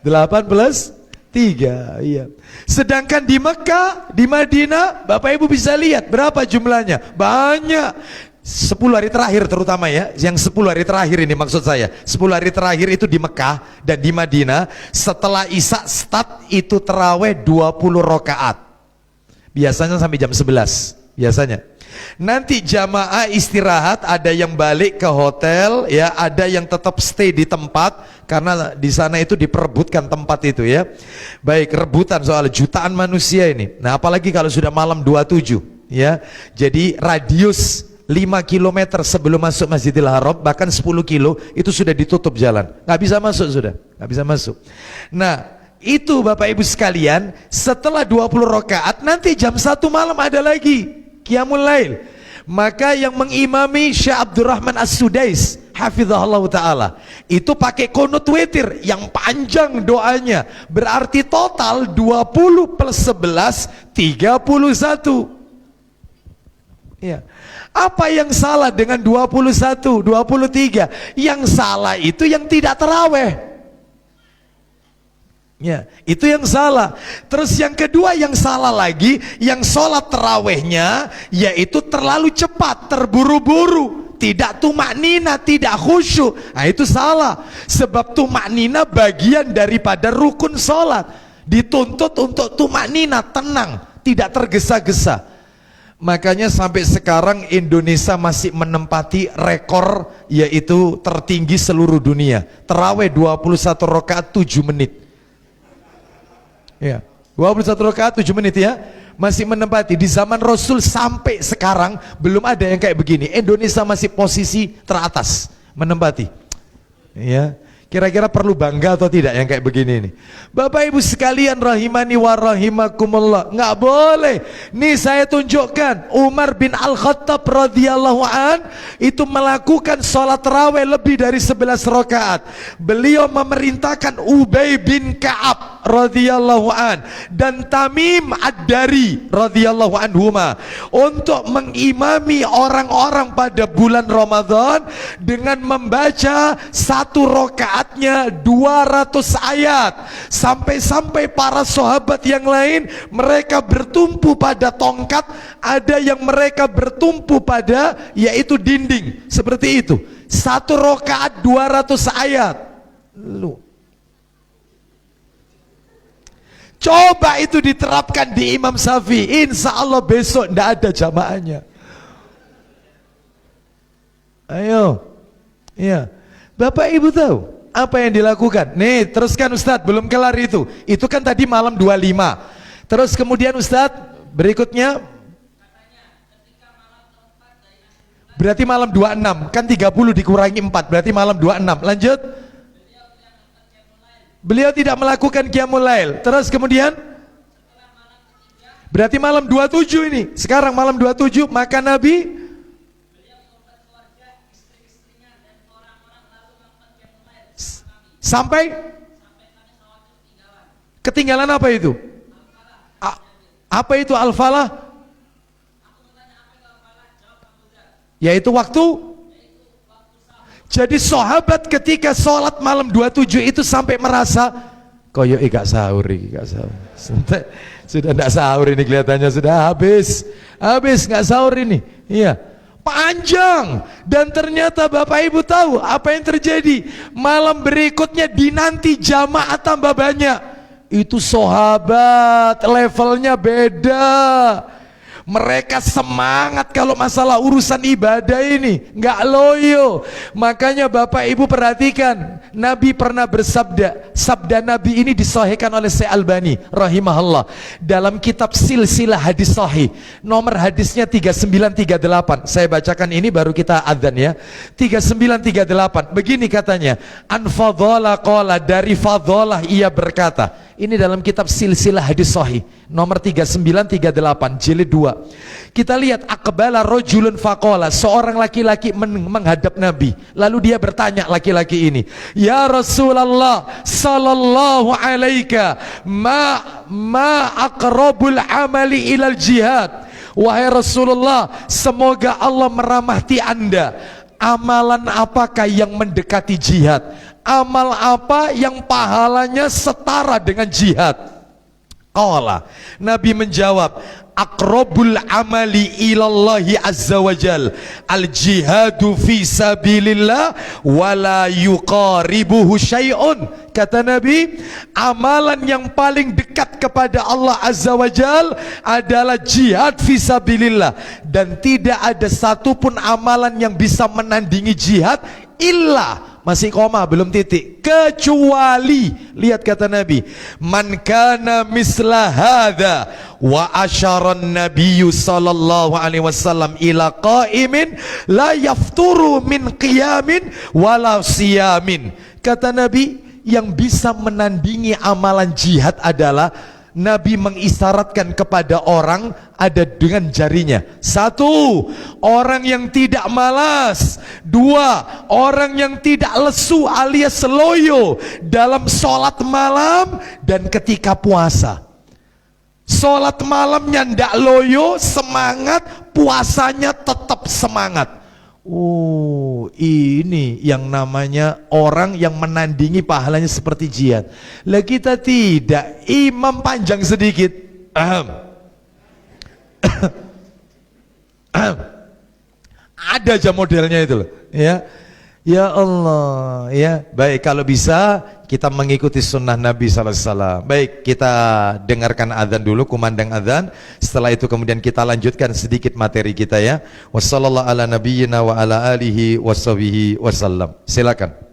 8 plus 3. Iya. Sedangkan di Mekah, di Madinah, Bapak Ibu bisa lihat berapa jumlahnya? Banyak. 10 hari terakhir terutama ya, yang 10 hari terakhir ini maksud saya. 10 hari terakhir itu di Mekah dan di Madinah, setelah Isya start itu terawih 20 rakaat. Biasanya sampai jam 11 biasanya. Nanti jamaah istirahat, ada yang balik ke hotel ya, ada yang tetap stay di tempat karena di sana itu diperebutkan tempat itu ya. Baik, rebutan soal jutaan manusia ini. Nah, apalagi kalau sudah malam 27 ya. Jadi radius 5 km sebelum masuk Masjidil Haram, bahkan 10 kilo itu sudah ditutup jalan. Nggak bisa masuk sudah, nggak bisa masuk. Nah, itu Bapak Ibu sekalian, setelah 20 rakaat nanti jam 1 malam ada lagi Qiyamul Lail. Maka yang mengimami Syekh Abdurrahman As-Sudais hafizahullah ta'ala itu pakai kunut witir yang panjang doanya. Berarti total 20 plus 11 31. Ya. Apa yang salah dengan 21, 23? Yang salah itu yang tidak tarawih. Ya, itu yang salah. Terus yang kedua yang salah lagi, yang sholat tarawehnya yaitu terlalu cepat, terburu-buru, tidak tumaknina, tidak khusyuk. Nah, itu salah. Sebab tumaknina bagian daripada rukun sholat. Dituntut untuk tumaknina, tenang, tidak tergesa-gesa. Makanya sampai sekarang Indonesia masih menempati rekor yaitu tertinggi seluruh dunia. Taraweh 21 rakaat 7 menit. Ya, 21 rakaat 7 menit ya. Masih menempati. Di zaman Rasul sampai sekarang belum ada yang kayak begini. Indonesia masih posisi teratas menempati. Ya. Kira-kira perlu bangga atau tidak yang kayak begini ini? Bapak Ibu sekalian rahimani wa rahimakumullah. Nggak boleh. Nih saya tunjukkan Umar bin Al-Khattab radhiyallahu an itu melakukan sholat tarawih lebih dari 11 rakaat. Beliau memerintahkan Ubay bin Ka'ab radhiyallahu an dan Tamim Ad-Dari radhiyallahu anhuma untuk mengimami orang-orang pada bulan Ramadan dengan membaca 1 rakaatnya 200 ayat. Sampai-sampai para sahabat yang lain mereka bertumpu pada tongkat, ada yang mereka bertumpu pada yaitu dinding. Seperti itu. 1 rakaat 200 ayat. Lu coba itu diterapkan di Imam Syafi'i, insya Allah besok tidak ada jamaahnya. Ayo, iya. Bapak Ibu tahu apa yang dilakukan? Nih, teruskan Ustadz, belum kelar itu. Itu kan tadi malam 25. Terus kemudian Ustadz, berikutnya berarti malam 26. Kan 30 dikurangi 4, berarti malam 26. Lanjut. Beliau tidak melakukan Qiyamul Lail. Terus kemudian berarti malam 27 ini. Sekarang malam 27, maka Nabi sampai ketinggalan apa itu? Apa itu al-falah? Yaitu waktu. Jadi sahabat ketika sholat malam 27 itu sampai merasa koyo gak sahur, gak sahur. Sudah tidak sahur ini kelihatannya, sudah habis gak sahur ini. Iya. panjang. Dan ternyata Bapak Ibu tahu apa yang terjadi? Malam berikutnya dinanti jamaah tambah banyak. Itu sahabat levelnya beda. Mereka semangat kalau masalah urusan ibadah ini, nggak loyo. Makanya Bapak Ibu perhatikan, Nabi pernah bersabda, sabda Nabi ini disahihkan oleh Syekh Albani rahimahullah dalam kitab Silsilah Hadis Sahih. Nomor hadisnya 3938. Saya bacakan ini baru kita adzan ya. 3938. Begini katanya, an fadhala qala, dari fadhalah ia berkata. Ini dalam kitab Silsilah Hadis Sahih nomor 3938 jilid 2. Kita lihat, aqbala rajulun faqala, seorang laki-laki menghadap Nabi, lalu dia bertanya, laki-laki ini, ya Rasulullah sallallahu alaika ma aqrabul amali ilal jihad. Wahai Rasulullah, semoga Allah merahmati Anda, amalan apakah yang mendekati jihad? Amal apa yang pahalanya setara dengan jihad? Qala, Nabi menjawab, aqrabul amali ilallahi azza wajal al jihadu fi sabilillah wala yuqaribuhu syai'un. Kata Nabi, amalan yang paling dekat kepada Allah azza wajal adalah jihad fi sabilillah, dan tidak ada satupun amalan yang bisa menandingi jihad illa, masih koma belum titik, kecuali, lihat kata Nabi, man kana misla hadza wa asyaran nabiyyu sallallahu alaihi wasallam ila qaimin la yafturu min qiyamin wala siyamin. Kata Nabi, yang bisa menandingi amalan jihad adalah Nabi mengisyaratkan kepada orang ada dengan jarinya. Satu, orang yang tidak malas. Dua, orang yang tidak lesu alias loyo dalam sholat malam dan ketika puasa. Sholat malamnya ndak loyo, semangat, puasanya tetap semangat. Oh, ini yang namanya orang yang menandingi pahalanya seperti jihad. Lah kita tidak, imam panjang sedikit. Ada aja modelnya itu loh, ya. Ya Allah, ya. Baik, kalau bisa kita mengikuti sunnah Nabi sallallahu alaihi wasallam. Baik, kita dengarkan azan dulu, kumandang azan. Setelah itu kemudian kita lanjutkan sedikit materi kita ya. Wassallallahu ala nabiyyina wa ala alihi washabihi wasallam. Silakan.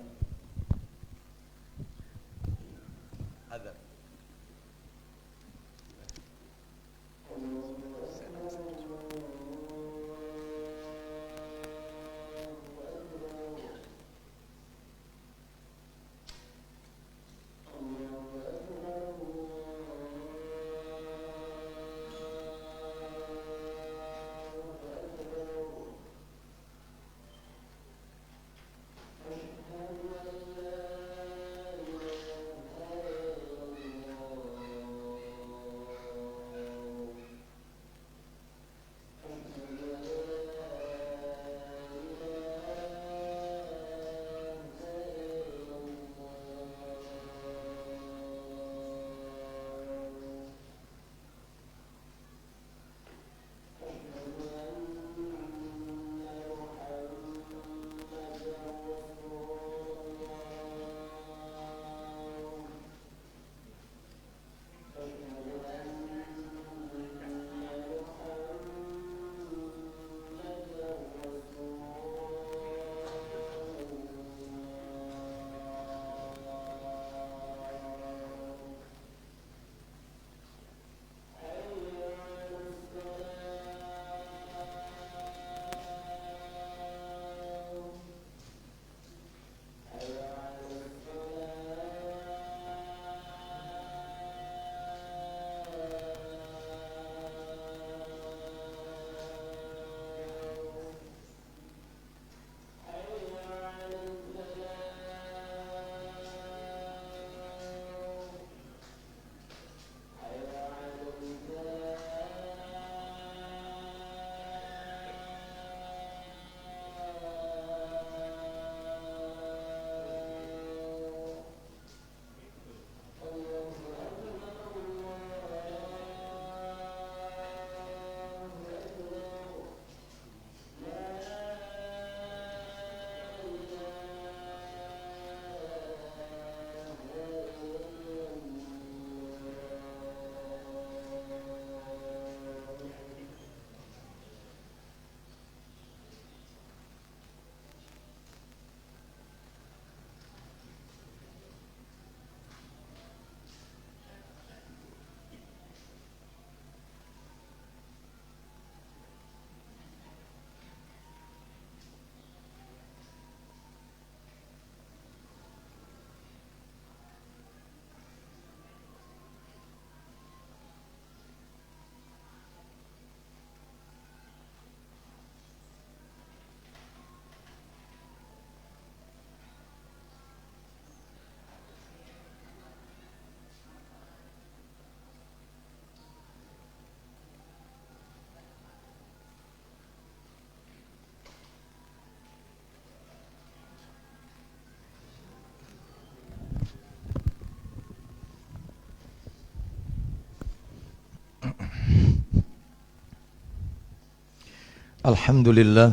Alhamdulillah,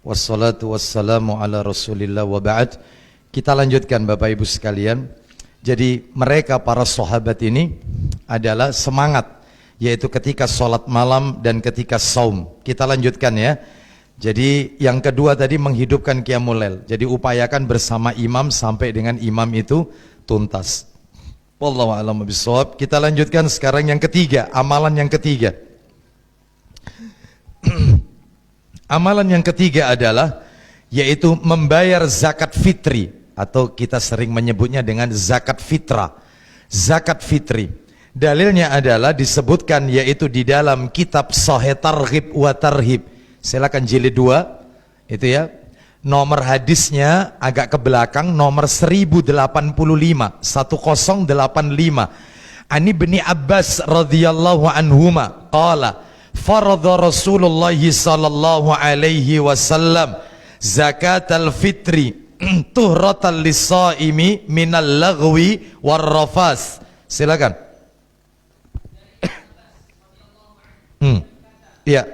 wassalatu wassalamu ala rasulillah wa ba'd. Kita lanjutkan Bapak Ibu sekalian. Jadi mereka para sahabat ini adalah semangat, yaitu ketika sholat malam dan ketika saum. Kita lanjutkan ya. Jadi yang kedua tadi menghidupkan qiyamul lail. Jadi upayakan bersama imam sampai dengan imam itu tuntas. Wallahu a'lam bishawab. Kita lanjutkan sekarang yang ketiga, amalan yang ketiga. Amalan yang ketiga adalah yaitu membayar zakat fitri, atau kita sering menyebutnya dengan zakat fitrah. Zakat fitri. Dalilnya adalah disebutkan yaitu di dalam kitab Sahih Targhib wa Tarhib. Silakan jilid 2 itu ya. Nomor hadisnya agak ke belakang, nomor 1085, 1085. Ani bin Abbas radhiyallahu anhuma qala faradha Rasulullah sallallahu alaihi wasallam zakatal fitri tuhratan lis-shaimi minal laghwi war rafas. Silakan. Iya.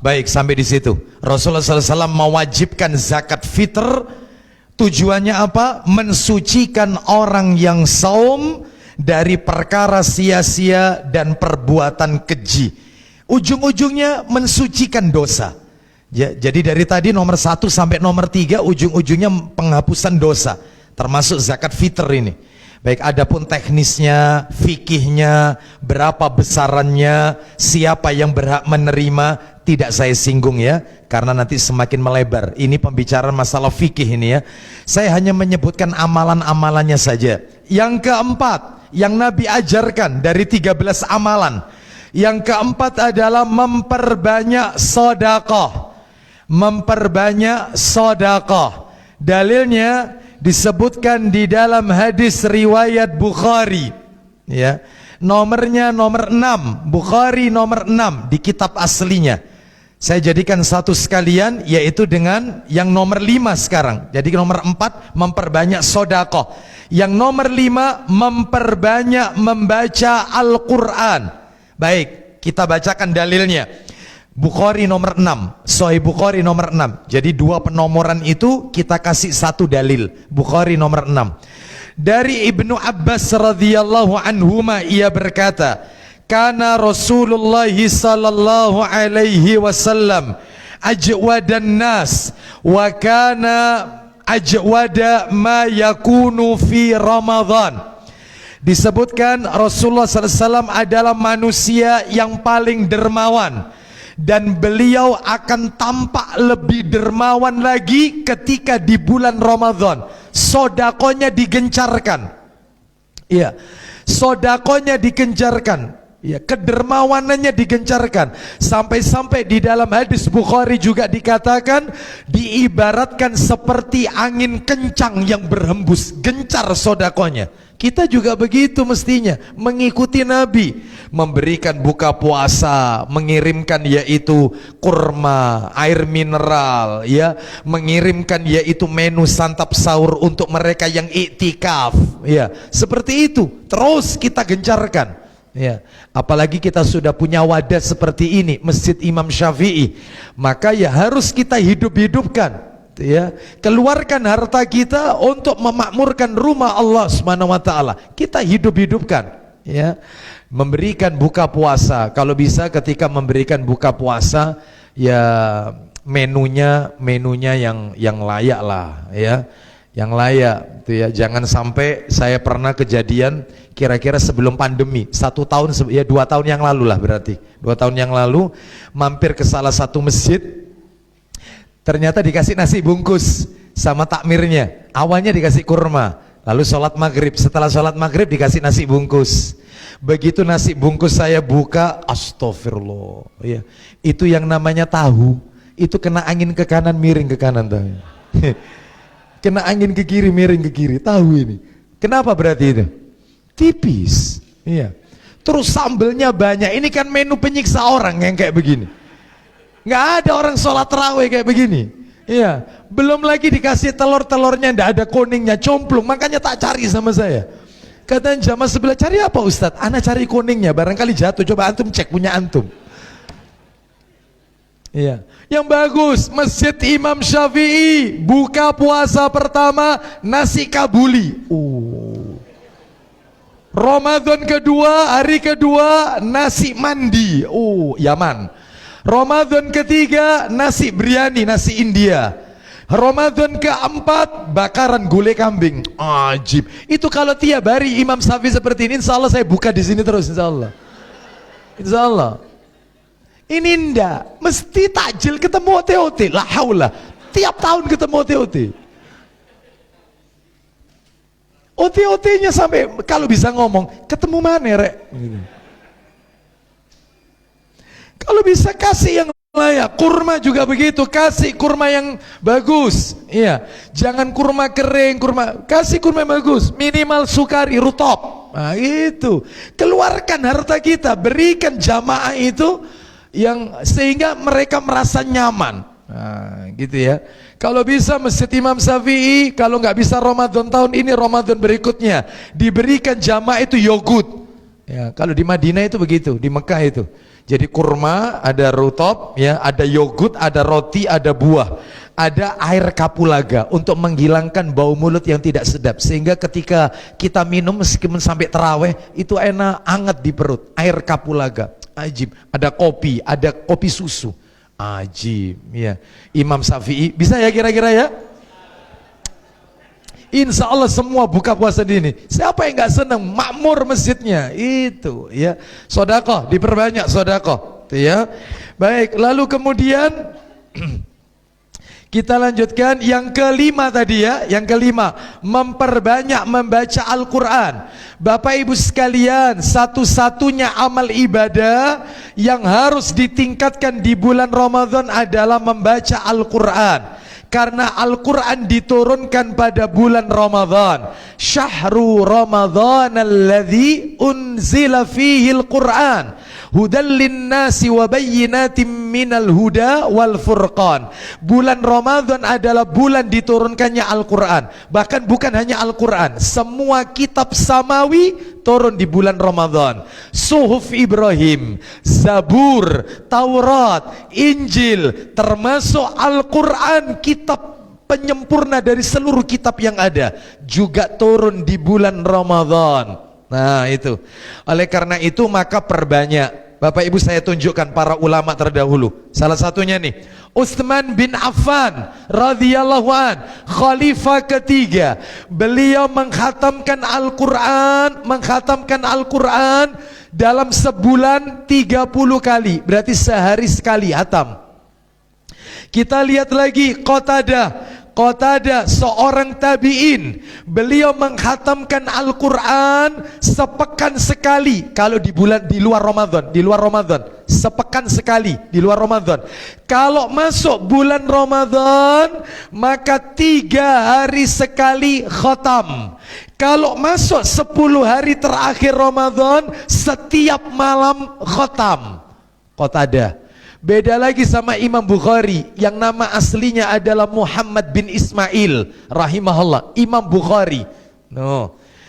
Baik, sampai di situ. Rasulullah SAW mewajibkan zakat fitr. Tujuannya apa? Mensucikan orang yang saum dari perkara sia-sia dan perbuatan keji. Ujung-ujungnya mensucikan dosa. Ya, jadi dari tadi nomor 1 sampai nomor 3 ujung-ujungnya penghapusan dosa. Termasuk zakat fitr ini. Baik, adapun teknisnya, fikihnya, berapa besarannya, siapa yang berhak menerima, tidak saya singgung ya, karena nanti semakin melebar. Ini pembicaraan masalah fikih ini ya. Saya hanya menyebutkan amalan-amalannya saja. Yang keempat, yang Nabi ajarkan dari 13 amalan. Yang keempat adalah memperbanyak sedekah. Memperbanyak sedekah. Dalilnya disebutkan di dalam hadis riwayat Bukhari ya. Nomornya nomor 6, Bukhari nomor 6 di kitab aslinya. Saya jadikan satu sekalian, yaitu dengan yang nomor 5 sekarang. Jadi nomor 4 memperbanyak sedekah. Yang nomor 5 memperbanyak membaca Al-Qur'an. Baik, kita bacakan dalilnya. Bukhari nomor 6, Sahih Bukhari nomor 6. Jadi dua penomoran itu kita kasih satu dalil. Bukhari nomor 6. Dari Ibnu Abbas radhiyallahu anhuma ia berkata, kana Rasulullah sallallahu alaihi wasallam ajwadan nas wa kana ajwada ma yakunu fi Ramadan. Disebutkan Rasulullah SAW adalah manusia yang paling dermawan, dan beliau akan tampak lebih dermawan lagi ketika di bulan Ramadan. Sodakonya digencarkan. Iya, sodakonya digencarkan. Ya, kedermawanannya digencarkan. Sampai-sampai di dalam hadis Bukhari juga dikatakan, diibaratkan seperti angin kencang yang berhembus, gencar sodakonya. Kita juga begitu mestinya, mengikuti Nabi, memberikan buka puasa, mengirimkan yaitu kurma, air mineral, ya, mengirimkan yaitu menu santap sahur untuk mereka yang iktikaf, ya, seperti itu. Terus kita gencarkan. Ya, apalagi kita sudah punya wadah seperti ini, Masjid Imam Syafi'i, maka ya harus kita hidup-hidupkan. Ya, keluarkan harta kita untuk memakmurkan rumah Allah Subhanahu wa taala. Kita hidup-hidupkan, ya. Memberikan buka puasa, kalau bisa ketika memberikan buka puasa ya menunya yang layak lah, ya. Yang layak itu ya. Jangan sampai, saya pernah kejadian kira-kira sebelum pandemi, 1 tahun ya 2 tahun yang lalu lah, berarti 2 tahun yang lalu mampir ke salah satu masjid. Ternyata dikasih nasi bungkus sama takmirnya. Awalnya dikasih kurma, lalu sholat maghrib. Setelah sholat maghrib dikasih nasi bungkus. Begitu nasi bungkus saya buka, astagfirullah, ya, itu yang namanya tahu, itu kena angin ke kanan miring ke kanan tahu. Kena angin ke kiri miring ke kiri, tahu ini. Kenapa berarti itu? Tipis, iya. Terus sambelnya banyak. Ini kan menu penyiksa orang yang kayak begini. Nggak ada orang sholat tarawih kayak begini. Iya, belum lagi dikasih telur-telurnya ndak ada kuningnya, complung, makanya tak cari sama saya. Katanya jamaah sebelah, cari apa Ustadz? Ana cari kuningnya, barangkali jatuh, coba antum cek punya antum. Iya, yang bagus, Masjid Imam Syafi'i, buka puasa pertama, nasi kabuli. Ramadan kedua, hari kedua, nasi mandi. Yaman. Ramadan ketiga, nasi biryani, nasi India. Ramadan keempat, bakaran gulai kambing. Ajib. Itu kalau tiap hari Imam Syafi'i seperti ini, insya Allah saya buka di sini terus, insya Allah. Insya Allah. Ini ndak, mesti takjil ketemu OT-OT. La haula. Tiap tahun ketemu OT-OT. OT-OT-nya sampai kalau bisa ngomong, ketemu mana rek? Gitu. Kalau bisa kasih yang layak, kurma juga begitu, kasih kurma yang bagus. Iya, jangan kurma kering, kasih kurma yang bagus, minimal sukari, rutop. Nah itu, keluarkan harta kita, berikan jamaah itu yang sehingga mereka merasa nyaman. Nah gitu ya. Kalau bisa Masjid Imam Syafi'i, kalau nggak bisa Ramadan tahun ini, Ramadan berikutnya diberikan jamaah itu yogurt. Ya, kalau di Madinah itu begitu, di Mekah itu. Jadi kurma, ada rutop, ya, ada yogurt, ada roti, ada buah, ada air kapulaga untuk menghilangkan bau mulut yang tidak sedap. Sehingga ketika kita minum meskipun sampai terawih itu enak, hangat di perut. Air kapulaga, ajib. Ada kopi susu, ajib. Ya, Imam Syafi'i bisa ya kira-kira ya? Insya Allah semua buka puasa di ini. Siapa yang nggak senang? Makmur masjidnya itu, ya. Sodakoh diperbanyak, sodakoh, ya. Baik, lalu kemudian kita lanjutkan yang kelima tadi ya. Yang kelima, memperbanyak membaca Al-Quran. Bapak Ibu sekalian, satu-satunya amal ibadah yang harus ditingkatkan di bulan Ramadan adalah membaca Al-Quran. Karena Al-Quran diturunkan pada bulan Ramadan. Syahru Ramadan alladhi unzila fihi Al-Quran hudal linnasi wa bayyinatim minal huda wal furqan. Bulan Ramadan adalah bulan diturunkannya Al-Quran. Bahkan bukan hanya Al-Quran, semua kitab samawi turun di bulan Ramadan. Suhuf Ibrahim, Zabur, Taurat, Injil, termasuk Al-Quran, kitab penyempurna dari seluruh kitab yang ada, juga turun di bulan Ramadan. Nah itu, oleh karena itu maka perbanyak. Bapak Ibu saya tunjukkan para ulama terdahulu. Salah satunya nih, Utsman bin Affan radhiyallahu an, khalifah ketiga. Beliau mengkhatamkan Al-Quran dalam sebulan 30 kali. Berarti sehari sekali hatam. Kita lihat lagi Qatadah seorang tabi'in, beliau menghatamkan Al-Quran sepekan sekali. Kalau di luar Ramadan, sepekan sekali di luar Ramadan. Kalau masuk bulan Ramadan, maka 3 hari sekali khatam. Kalau masuk 10 hari terakhir Ramadan, setiap malam khatam. Qatadah. Beda lagi sama Imam Bukhari yang nama aslinya adalah Muhammad bin Ismail rahimahullah. Imam Bukhari,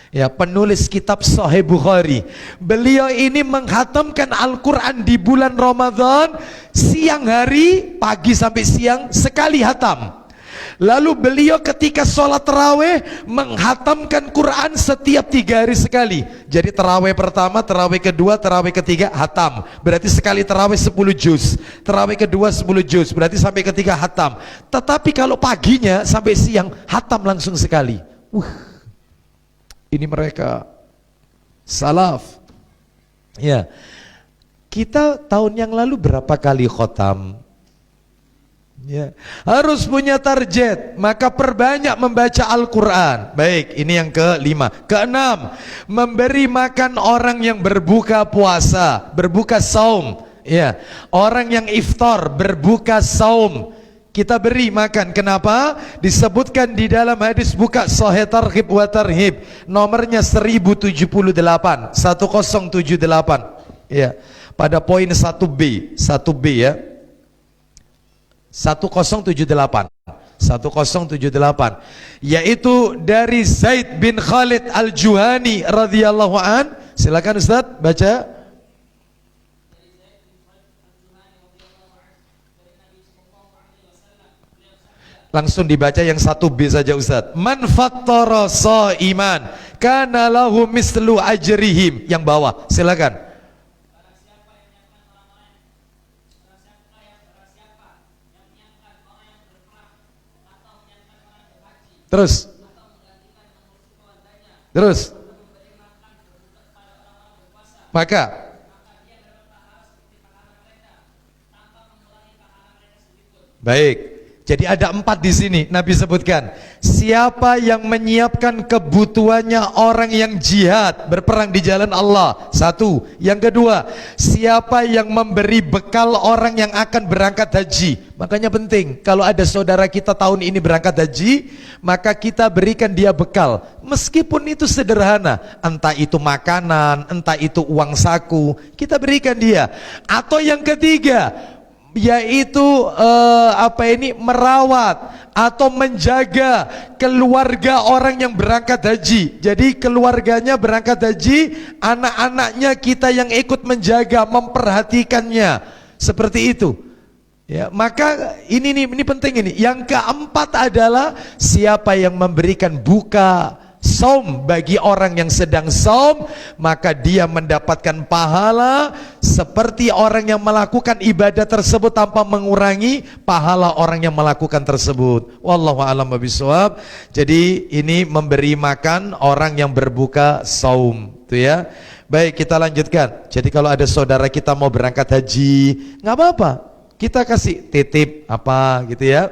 ya, penulis kitab Sahih Bukhari. Beliau ini menghatamkan Al-Quran di bulan Ramadan, siang hari, pagi sampai siang, sekali hatam. Lalu beliau ketika sholat tarawih menghatamkan Quran setiap 3 hari sekali. Jadi tarawih pertama, tarawih kedua, tarawih ketiga hatam. Berarti sekali tarawih 10 juz. Tarawih kedua 10 juz. Berarti sampai ketiga hatam. Tetapi kalau paginya sampai siang hatam langsung sekali. Ini mereka salaf. Ya. Kita tahun yang lalu berapa kali khotam? Ya, harus punya target, maka perbanyak membaca Al-Quran. Baik, ini yang kelima. Keenam, memberi makan orang yang berbuka puasa, berbuka saum. Ya, orang yang iftar, berbuka saum, kita beri makan. Kenapa? Disebutkan di dalam hadis buka Sahih Targhib wa Tarhib, nomornya 1078, 1078. Ya, pada poin 1B ya. 1078 yaitu dari Zaid bin Khalid Al-Juhani radhiyallahu an. Silakan Ustaz baca. Langsung dibaca yang 1B saja Ustaz. Man fattara shaiman kana lahu mislu ajrihim. Yang bawah silakan. Terus maka baik. Jadi ada 4 di sini Nabi sebutkan. Siapa yang menyiapkan kebutuhannya orang yang jihad berperang di jalan Allah. 1. Yang kedua, siapa yang memberi bekal orang yang akan berangkat haji. Makanya penting kalau ada saudara kita tahun ini berangkat haji, maka kita berikan dia bekal. Meskipun itu sederhana, entah itu makanan, entah itu uang saku, kita berikan dia. Atau yang ketiga, yaitu merawat atau menjaga keluarga orang yang berangkat haji. Jadi keluarganya berangkat haji, anak-anaknya kita yang ikut menjaga, memperhatikannya. Seperti itu. Ya, maka ini penting ini. Yang keempat adalah siapa yang memberikan buka saum bagi orang yang sedang saum, maka dia mendapatkan pahala seperti orang yang melakukan ibadah tersebut tanpa mengurangi pahala orang yang melakukan tersebut. Wallahu a'lam bishawab. Jadi ini memberi makan orang yang berbuka saum, itu ya. Baik, kita lanjutkan. Jadi kalau ada saudara kita mau berangkat haji, nggak apa-apa, kita kasih titip apa gitu ya.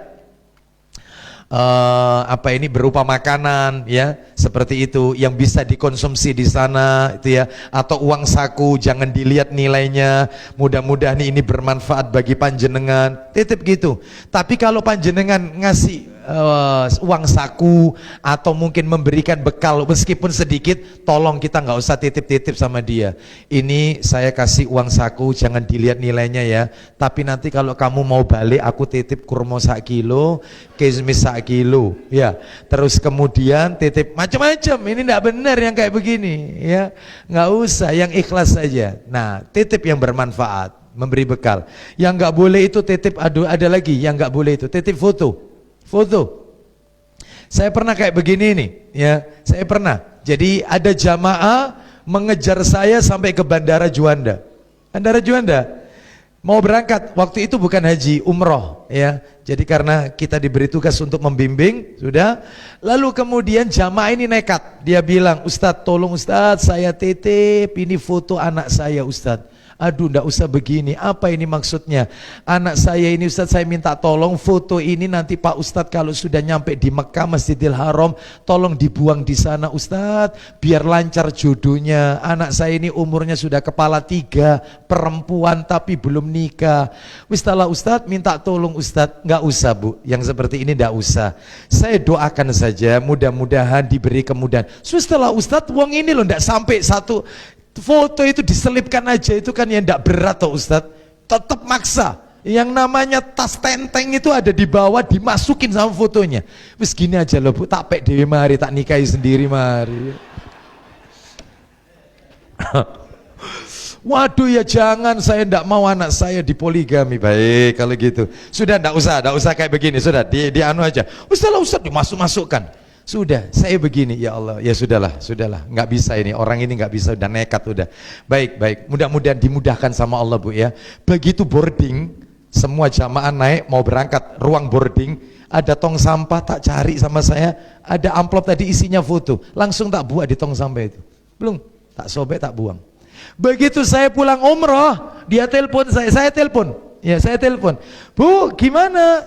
Berupa makanan ya, seperti itu yang bisa dikonsumsi di sana itu ya, atau uang saku jangan dilihat nilainya, mudah-mudahan ini bermanfaat bagi panjenengan, titip gitu. Tapi kalau panjenengan ngasih uang saku atau mungkin memberikan bekal meskipun sedikit, tolong kita nggak usah titip-titip sama dia. Ini saya kasih uang saku, jangan dilihat nilainya ya, tapi nanti kalau kamu mau balik aku titip kurma 1 kilo, kismis 1 kilo ya. Terus kemudian titip macam-macam, ini enggak benar yang kayak begini ya. Nggak usah, yang ikhlas saja. Nah, titip yang bermanfaat, memberi bekal. Yang nggak boleh itu titip, ada lagi yang nggak boleh itu titip foto. Saya pernah kayak begini nih ya, saya pernah. Jadi ada jamaah mengejar saya sampai ke Bandara Juanda. Mau berangkat, waktu itu bukan haji, umroh ya. Jadi karena kita diberi tugas untuk membimbing, sudah. Lalu kemudian jamaah ini nekat. Dia bilang, "Ustadz, tolong Ustadz, saya titip ini foto anak saya Ustadz." Aduh, ndak usah begini. Apa ini maksudnya? Anak saya ini Ustadz, saya minta tolong foto ini nanti Pak Ustadz kalau sudah nyampe di Mekah Masjidil Haram, tolong dibuang di sana Ustadz, biar lancar jodohnya. Anak saya ini umurnya sudah kepala 3, perempuan tapi belum nikah. Setelah Ustadz minta tolong Ustadz. Nggak usah Bu, yang seperti ini ndak usah. Saya doakan saja, mudah-mudahan diberi kemudahan. Setelah Ustadz, uang ini loh ndak sampai 1 foto itu diselipkan aja, itu kan ya ndak berat toh Ustadz. Tetap maksa. Yang namanya tas tenteng itu ada di bawah, dimasukin sama fotonya. Wis gini aja loh Bu, tak pek dewe mari, tak nikahi sendiri mari. Waduh ya jangan, saya ndak mau anak saya dipoligami. Baik kalau gitu. Sudah ndak usah kayak begini, sudah di anu aja. Ustadz dimasuk-masukkan. Sudah, saya begini, ya Allah, ya sudahlah, nggak bisa ini, orang ini nggak bisa, udah nekat udah. Baik, mudah-mudahan dimudahkan sama Allah Bu ya. Begitu boarding, semua jamaah naik mau berangkat, ruang boarding, ada tong sampah, tak cari sama saya, ada amplop tadi isinya foto, langsung tak buat di tong sampah itu, belum, tak sobek, tak buang. Begitu saya pulang umroh, dia telepon saya telepon, Bu, gimana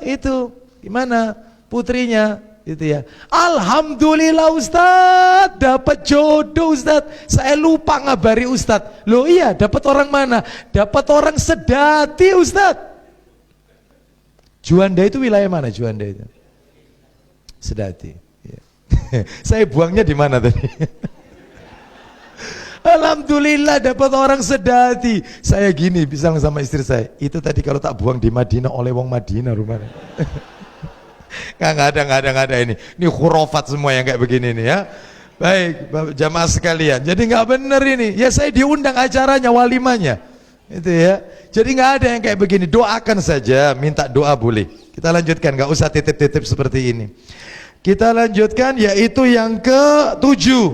putrinya? Itu ya. Alhamdulillah Ustadz, dapat jodoh Ustadz. Saya lupa ngabari Ustadz. Loh iya, dapat orang mana? Dapat orang Sedati Ustadz. Juanda itu wilayah mana Juanda itu? Sedati. Ya. Saya buangnya di mana tadi? alhamdulillah dapat orang sedati. Saya gini bilang sama istri saya, itu tadi kalau tak buang di Madinah oleh wong Madinah rumahnya. Nggak ada ini. Ini khurafat semua yang kayak begini nih ya. Baik, jamaah sekalian. Jadi nggak bener ini. Ya saya diundang acaranya, walimanya. Itu ya. Jadi nggak ada yang kayak begini. Doakan saja, minta doa boleh. Kita lanjutkan, nggak usah titip-titip seperti ini. Kita lanjutkan, yaitu yang ke-7,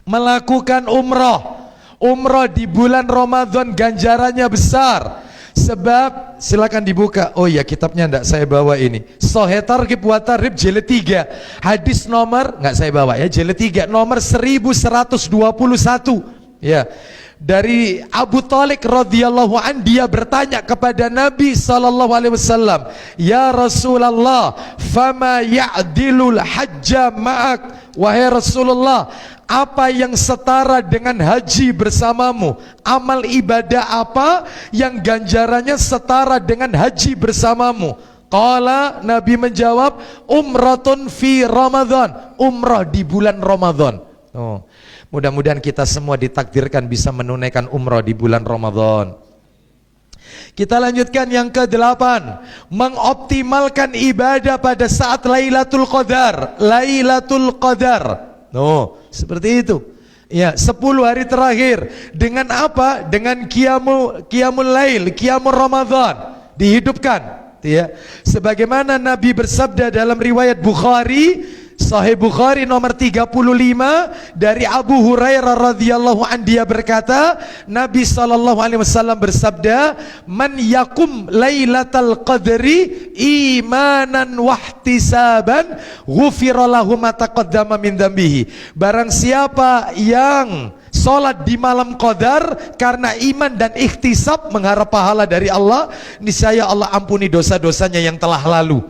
melakukan umroh. Umroh di bulan Ramadan ganjarannya besar. Sebab, silakan dibuka. Oh ya, kitabnya enggak saya bawa ini. Sahih Targhib wa Tarhib jilid 3. Hadis nomor enggak saya bawa ya, jilid 3 nomor 1121. Ya. Dari Abu Thalib radhiyallahu an, dia bertanya kepada Nabi sallallahu alaihi wasallam, "Ya Rasulullah, fama ya'dilul hajja ma'ak?" Wahai Rasulullah, apa yang setara dengan haji bersamamu? Amal ibadah apa yang ganjarannya setara dengan haji bersamamu? Qala, Nabi menjawab, umratun fi Ramadan, umrah di bulan Ramadan. Oh. Mudah-mudahan kita semua ditakdirkan bisa menunaikan umrah di bulan Ramadan. Kita lanjutkan yang ke-8, mengoptimalkan ibadah pada saat Lailatul Qadar. Lailatul Qadar. Oh, seperti itu. Ya, 10 hari terakhir. Dengan apa? Dengan qiyamul lail, qiyamul Ramadan dihidupkan. Ya. Sebagaimana Nabi bersabda dalam riwayat Bukhari, Sahih Bukhari nomor 35, dari Abu Hurairah radhiyallahu an, dia berkata, Nabi sallallahu alaihi wasallam bersabda, "Man yakum lailatal qadri imanan wahtisaban, ghufira lahu ma taqaddama min dzambihi." Barang siapa yang salat di malam qadar karena iman dan ikhtisab, mengharap pahala dari Allah, niscaya Allah ampuni dosa-dosanya yang telah lalu.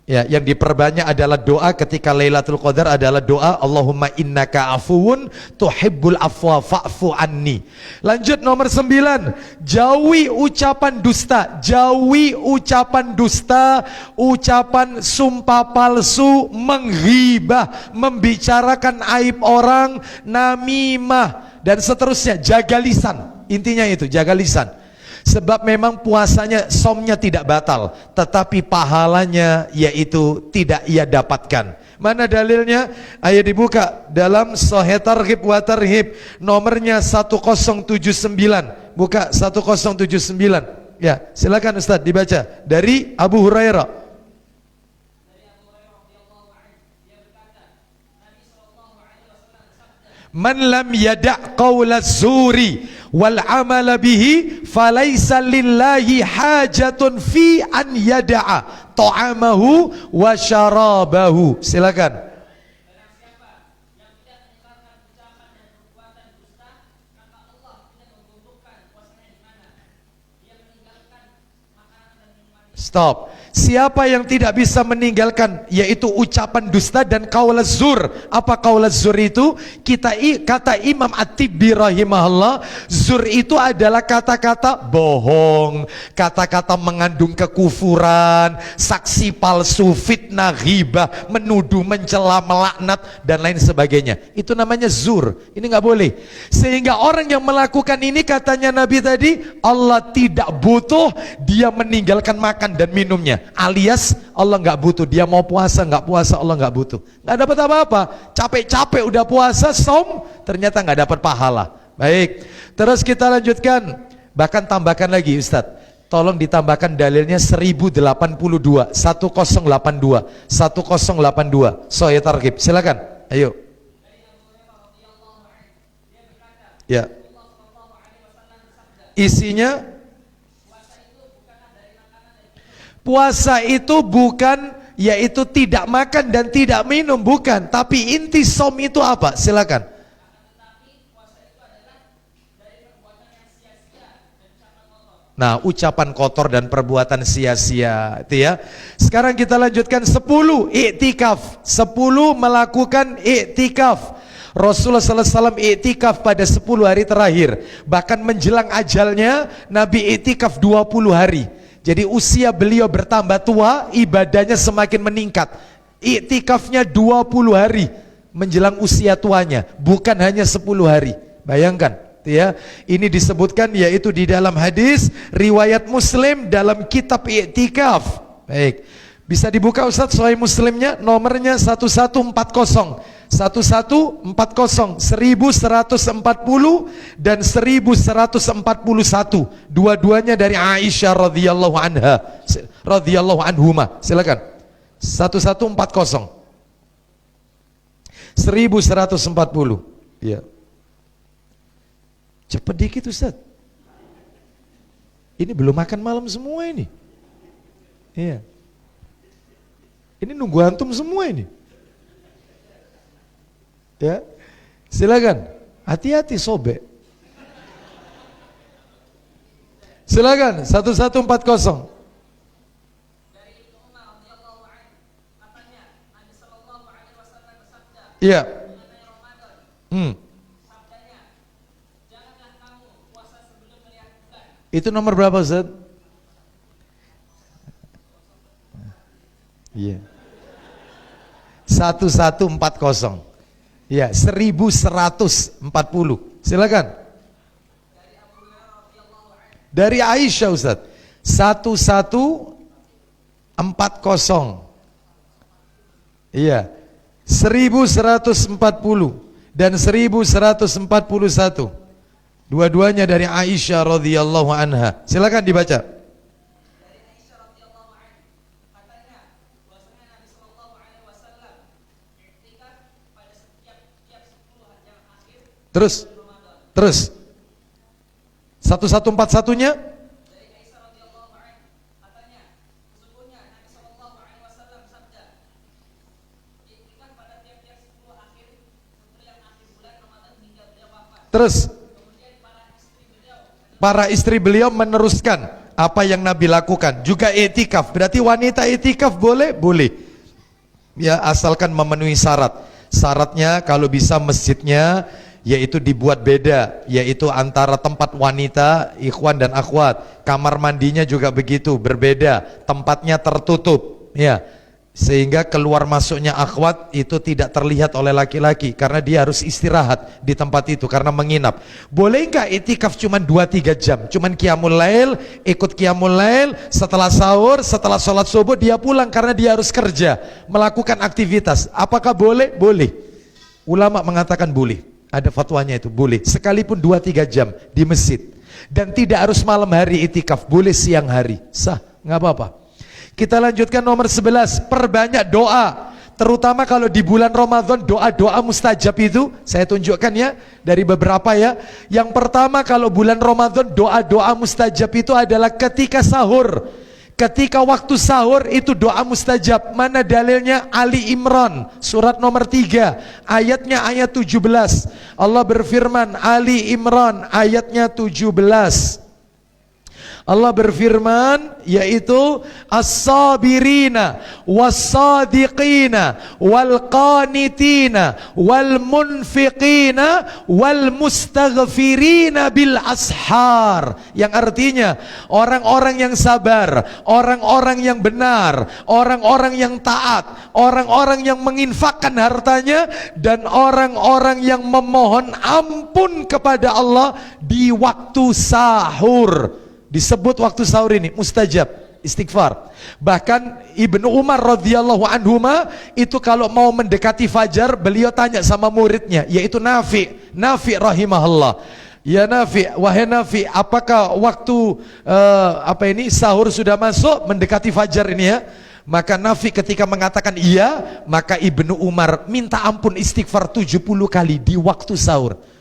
Ya, yang diperbanyak adalah doa ketika Lailatul Qadar adalah doa Allahumma innaka afuwun tuhibbul afwa fa'fu anni. Lanjut nomor 9, jauhi ucapan dusta. Jauhi ucapan dusta, ucapan sumpah palsu, menghibah, membicarakan aib orang, namimah dan seterusnya. Jaga lisan. Intinya itu, jaga lisan. Sebab memang puasanya, somnya tidak batal, tetapi pahalanya yaitu tidak ia dapatkan. Mana dalilnya? Ayo dibuka dalam Sahih Targhib wa Tarhib nomornya 1079. Buka 1079. Ya, silakan Ustaz dibaca dari Abu Hurairah. Man lam yada' qawla zuri wal amala bihi falaysa lillahi hajatun fi an yada'a ta'amahu wa syarabahu. Silakan. Stop. Siapa yang tidak bisa meninggalkan, yaitu ucapan dusta dan qaul zur. Apa qaul zur itu? Kata Imam At-Tibbi rahimahullah, zur itu adalah kata-kata bohong, kata-kata mengandung kekufuran, saksi palsu, fitnah, ghibah, menuduh, mencela, melaknat dan lain sebagainya. Itu namanya zur. Ini nggak boleh. Sehingga orang yang melakukan ini, katanya Nabi tadi, Allah tidak butuh dia meninggalkan makan dan minumnya. Alias Allah nggak butuh, dia mau puasa nggak puasa Allah nggak butuh, nggak dapat apa-apa. Capek-capek udah puasa, som, ternyata nggak dapat pahala. Baik, terus kita lanjutkan. Bahkan tambahkan lagi Ustadz, tolong ditambahkan dalilnya 1082, 1082, 1082. Sahih Targhib, silakan. Ayo. Ya. Isinya, puasa itu bukan, yaitu tidak makan dan tidak minum, bukan. Tapi inti som itu apa? Silakan. Nah, ucapan kotor dan perbuatan sia-sia itu ya. Sekarang kita lanjutkan 10, iktikaf. 10 melakukan iktikaf. Rasulullah SAW iktikaf pada 10 hari terakhir. Bahkan menjelang ajalnya Nabi iktikaf 20 hari. Jadi usia beliau bertambah tua, ibadahnya semakin meningkat. Iktikafnya 20 hari menjelang usia tuanya, bukan hanya 10 hari. Bayangkan. ya. Ini disebutkan yaitu di dalam hadis riwayat Muslim dalam kitab i'tikaf. Baik. Bisa dibuka Ustaz Sahih Muslimnya, nomornya 1140. 1140, 1140 dan 1141. Dua-duanya dari Aisyah radhiyallahu anha, radhiyallahu anhuma. Silakan. 1140. 1140. Ya. Cepat dikit Ustaz. Ini belum makan malam semua ini. Iya. Ini nunggu antum semua ini. Ya. Silakan. Hati-hati sobek. Silakan 1140. Dari Ibnu Umar radhiyallahu anhu, katanya Nabi sallallahu alaihi wasallam bersabda Iya. mengenai Ramadan. Sabdanya, janganlah kamu puasa sebelum melihat bulan. Itu nomor berapa Ustaz? Iya. 1140. Ya, 1140. Silakan. Dari Aisyah Ustaz. 1140. Iya. 1140 dan 1141. Dua-duanya dari Aisyah radhiyallahu anha. Silakan dibaca. Dari Aisyah radhiyallahu anha, katanya bahwasanya Nabi sallallahu alaihi wasallam iktikaf pada setiap 10 hari yang akhir Terus. Ramadan. Terus. 1141-nya? Dari Aisyah radhiyallahu anha, katanya sesungguhnya Nabi sallallahu alaihi wasallam bersabda, iktikaf pada tiap-tiap 10 yang akhir bulan Ramadan hingga beliau wafat. Terus. Kemudian Para istri beliau meneruskan apa yang Nabi lakukan. Juga i'tikaf. Berarti wanita i'tikaf boleh? Boleh. Ya, asalkan memenuhi syarat. Syaratnya kalau bisa masjidnya yaitu dibuat beda, yaitu antara tempat wanita, ikhwan dan akhwat. Kamar mandinya juga begitu, berbeda. Tempatnya tertutup, ya. Sehingga keluar masuknya akhwat itu tidak terlihat oleh laki-laki karena dia harus istirahat di tempat itu karena menginap. Boleh enggak itikaf cuman 2-3 jam? Cuman qiyamul lail, ikut qiyamul lail, setelah sahur, setelah sholat subuh dia pulang karena dia harus kerja, melakukan aktivitas. Apakah boleh? Boleh. Ulama mengatakan boleh. Ada fatwanya itu, boleh. Sekalipun 2-3 jam di masjid. Dan tidak harus malam hari itikaf, boleh siang hari. Sah, nggak apa-apa. Kita lanjutkan nomor 11, perbanyak doa. Terutama kalau di bulan Ramadan, doa-doa mustajab itu saya tunjukkan ya dari beberapa ya. Yang pertama kalau bulan Ramadan doa-doa mustajab itu adalah ketika sahur. Ketika waktu sahur itu doa mustajab. Mana dalilnya? Ali Imran surat nomor 3 ayatnya ayat 17. Allah berfirman, Ali Imran ayatnya 17. Allah berfirman yaitu as-sabirina was-sadiqina wal-qanitina wal-munfiqina wal-mustaghfirina bil ashar, yang artinya orang-orang yang sabar, orang-orang yang benar, orang-orang yang taat, orang-orang yang menginfakkan hartanya, dan orang-orang yang memohon ampun kepada Allah di waktu sahur. Disebut waktu sahur ini mustajab, istighfar. Bahkan Ibnu Umar radhiyallahu anhuma itu kalau mau mendekati fajar beliau tanya sama muridnya yaitu Nafi rahimahullah. Ya Nafi, wahai Nafi, apakah waktu sahur sudah masuk mendekati fajar ini ya? Maka Nafi ketika mengatakan iya, maka Ibnu Umar minta ampun istighfar 70 kali di waktu sahur.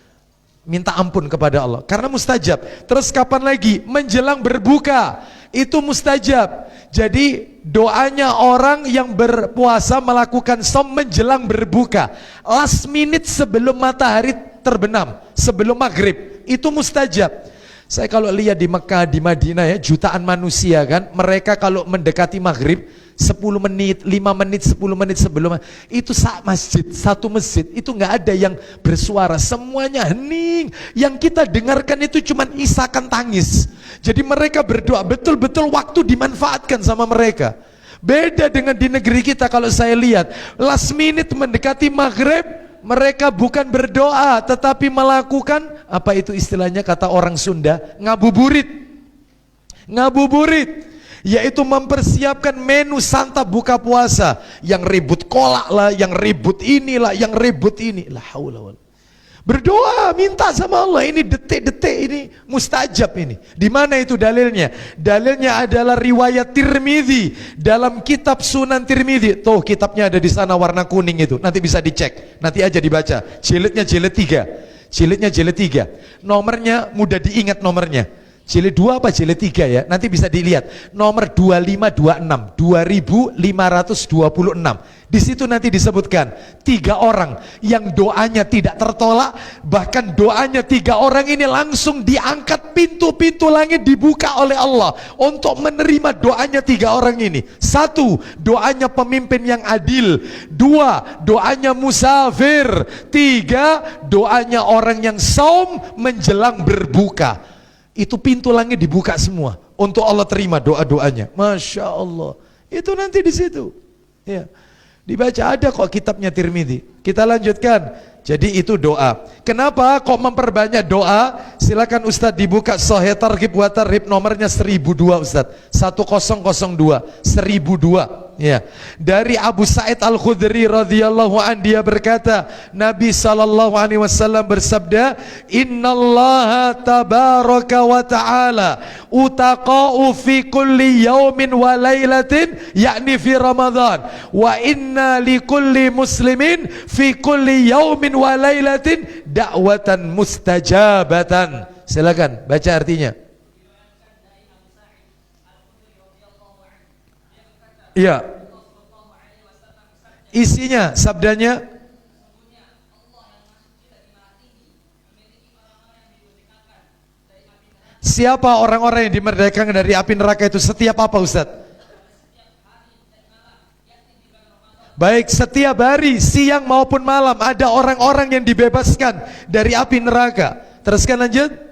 Minta ampun kepada Allah karena mustajab. Terus kapan lagi? Menjelang berbuka itu mustajab. Jadi doanya orang yang berpuasa melakukan som menjelang berbuka, last minute sebelum matahari terbenam, sebelum maghrib, itu mustajab. Saya kalau lihat di Mekah, di Madinah ya, jutaan manusia kan, mereka kalau mendekati maghrib 10 menit, 5 menit, 10 menit sebelum itu satu masjid itu nggak ada yang bersuara, semuanya hening. Yang kita dengarkan itu cuman isakan tangis. Jadi mereka berdoa, betul-betul waktu dimanfaatkan sama mereka. Beda dengan di negeri kita, kalau saya lihat last minute mendekati maghrib, mereka bukan berdoa tetapi melakukan Apa itu istilahnya kata orang Sunda? Ngabuburit. Ngabuburit, yaitu mempersiapkan menu santap buka puasa. Yang ribut kolak lah, yang ribut inilah, yang ribut ini. La haula wala. Berdoa, minta sama Allah. Ini detik-detik ini mustajab ini. Di mana itu dalilnya? Dalilnya adalah riwayat Tirmidzi dalam kitab Sunan Tirmidzi. Tuh kitabnya ada di sana warna kuning itu. Nanti bisa dicek. Nanti aja dibaca. Jilidnya jilid 3. Jilidnya jilid 3. Nomornya mudah diingat nomornya. Jilid 2 apa jilid 3 ya? Nanti bisa dilihat. Nomor 2526, 2526. Di situ nanti disebutkan 3 orang yang doanya tidak tertolak, bahkan doanya 3 orang ini langsung diangkat, pintu-pintu langit dibuka oleh Allah untuk menerima doanya 3 orang ini. 1, doanya pemimpin yang adil. 2, doanya musafir. 3, doanya orang yang saum menjelang berbuka. Itu pintu langit dibuka semua untuk Allah terima doa-doanya. Masya Allah. Itu nanti di situ. Ya. Dibaca, ada kok kitabnya Tirmidzi. Kita lanjutkan. Jadi itu doa. Kenapa kok memperbanyak doa? Silakan Ustadz dibuka Sahih Targhib wa Tarhib, nomornya 1002 Ustadz. 1002, 1002. Ya. Dari Abu Sa'id Al-Khudri radhiyallahu an, dia berkata, Nabi sallallahu alaihi wasallam bersabda, "Innallaha tabaraka wa ta'ala utaqa'u fi kulli yaumin wa lailatin, yakni fi Ramadan, wa inna li kulli muslimin fi kulli yaumin wa lailatin da'watan mustajabatan." Silakan baca artinya. Iya. Isinya, sabdanya, siapa orang-orang yang dimerdekakan dari api neraka itu? Setiap apa Ustaz? Baik, setiap hari, siang maupun malam, ada orang-orang yang dibebaskan dari api neraka. Teruskan lanjut.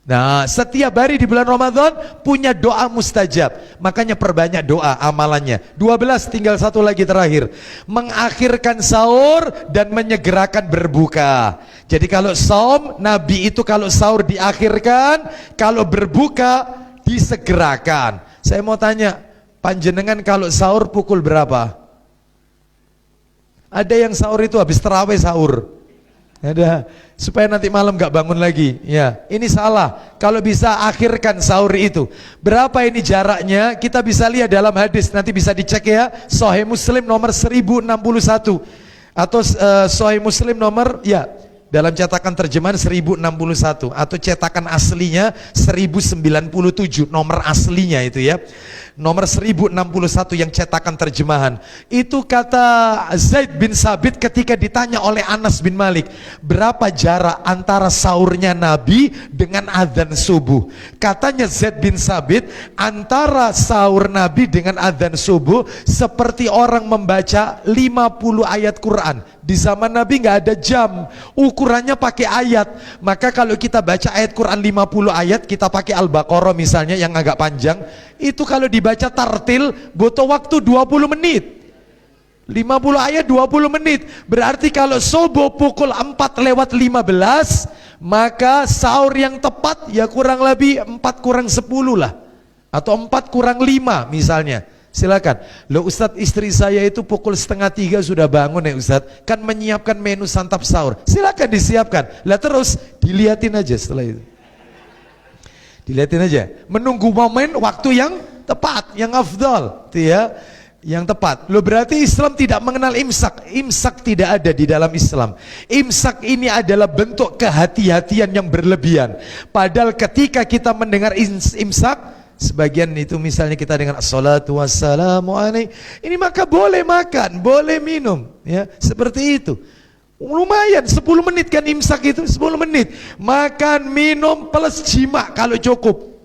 Nah, setiap hari di bulan Ramadan punya doa mustajab. Makanya perbanyak doa amalannya. 12, tinggal 1 lagi terakhir. Mengakhirkan sahur dan menyegerakan berbuka. Jadi kalau saum, Nabi itu kalau sahur diakhirkan, kalau berbuka disegerakan. Saya mau tanya, panjenengan kalau sahur pukul berapa? Ada yang sahur itu habis tarawih sahur. Ada, supaya nanti malam gak bangun lagi. Ya, ini salah. Kalau bisa akhirkan sahur itu. Berapa ini jaraknya? Kita bisa lihat dalam hadis. Nanti bisa dicek ya. Sahih Muslim nomor 1061 atau Sahih Muslim nomor, ya, dalam cetakan terjemahan 1061 atau cetakan aslinya 1097, nomor aslinya itu ya. Nomor 1061 yang cetakan terjemahan. Itu kata Zaid bin Sabit ketika ditanya oleh Anas bin Malik, berapa jarak antara sahurnya Nabi dengan adzan subuh? Katanya Zaid bin Sabit, antara sahur Nabi dengan adzan subuh seperti orang membaca 50 ayat Quran. Di zaman Nabi nggak ada jam, ukurannya pakai ayat. Maka kalau kita baca ayat Quran 50 ayat, kita pakai Al-Baqarah misalnya yang agak panjang, itu kalau dibaca tartil butuh waktu 20 menit. 50 ayat 20 menit. Berarti kalau subuh pukul 4:15, maka sahur yang tepat ya kurang lebih 4 kurang 10 lah, atau 4 kurang 5 misalnya. Silakan. Loh Ustadz, istri saya itu pukul 2:30 sudah bangun ya Ustadz, kan menyiapkan menu santap sahur. Silakan disiapkan. Lah terus dilihatin aja setelah itu. Dilihatin aja. Menunggu momen waktu yang tepat, yang afdal, itu ya, yang tepat. Loh berarti Islam tidak mengenal imsak. Imsak tidak ada di dalam Islam. Imsak ini adalah bentuk kehati-hatian yang berlebihan. Padahal ketika kita mendengar imsak, sebagian itu misalnya kita dengar assalatu wassalamu alaih, ini maka boleh makan, boleh minum, ya, seperti itu. Lumayan 10 menit kan imsak itu, 10 menit. Makan, minum plus jima kalau cukup.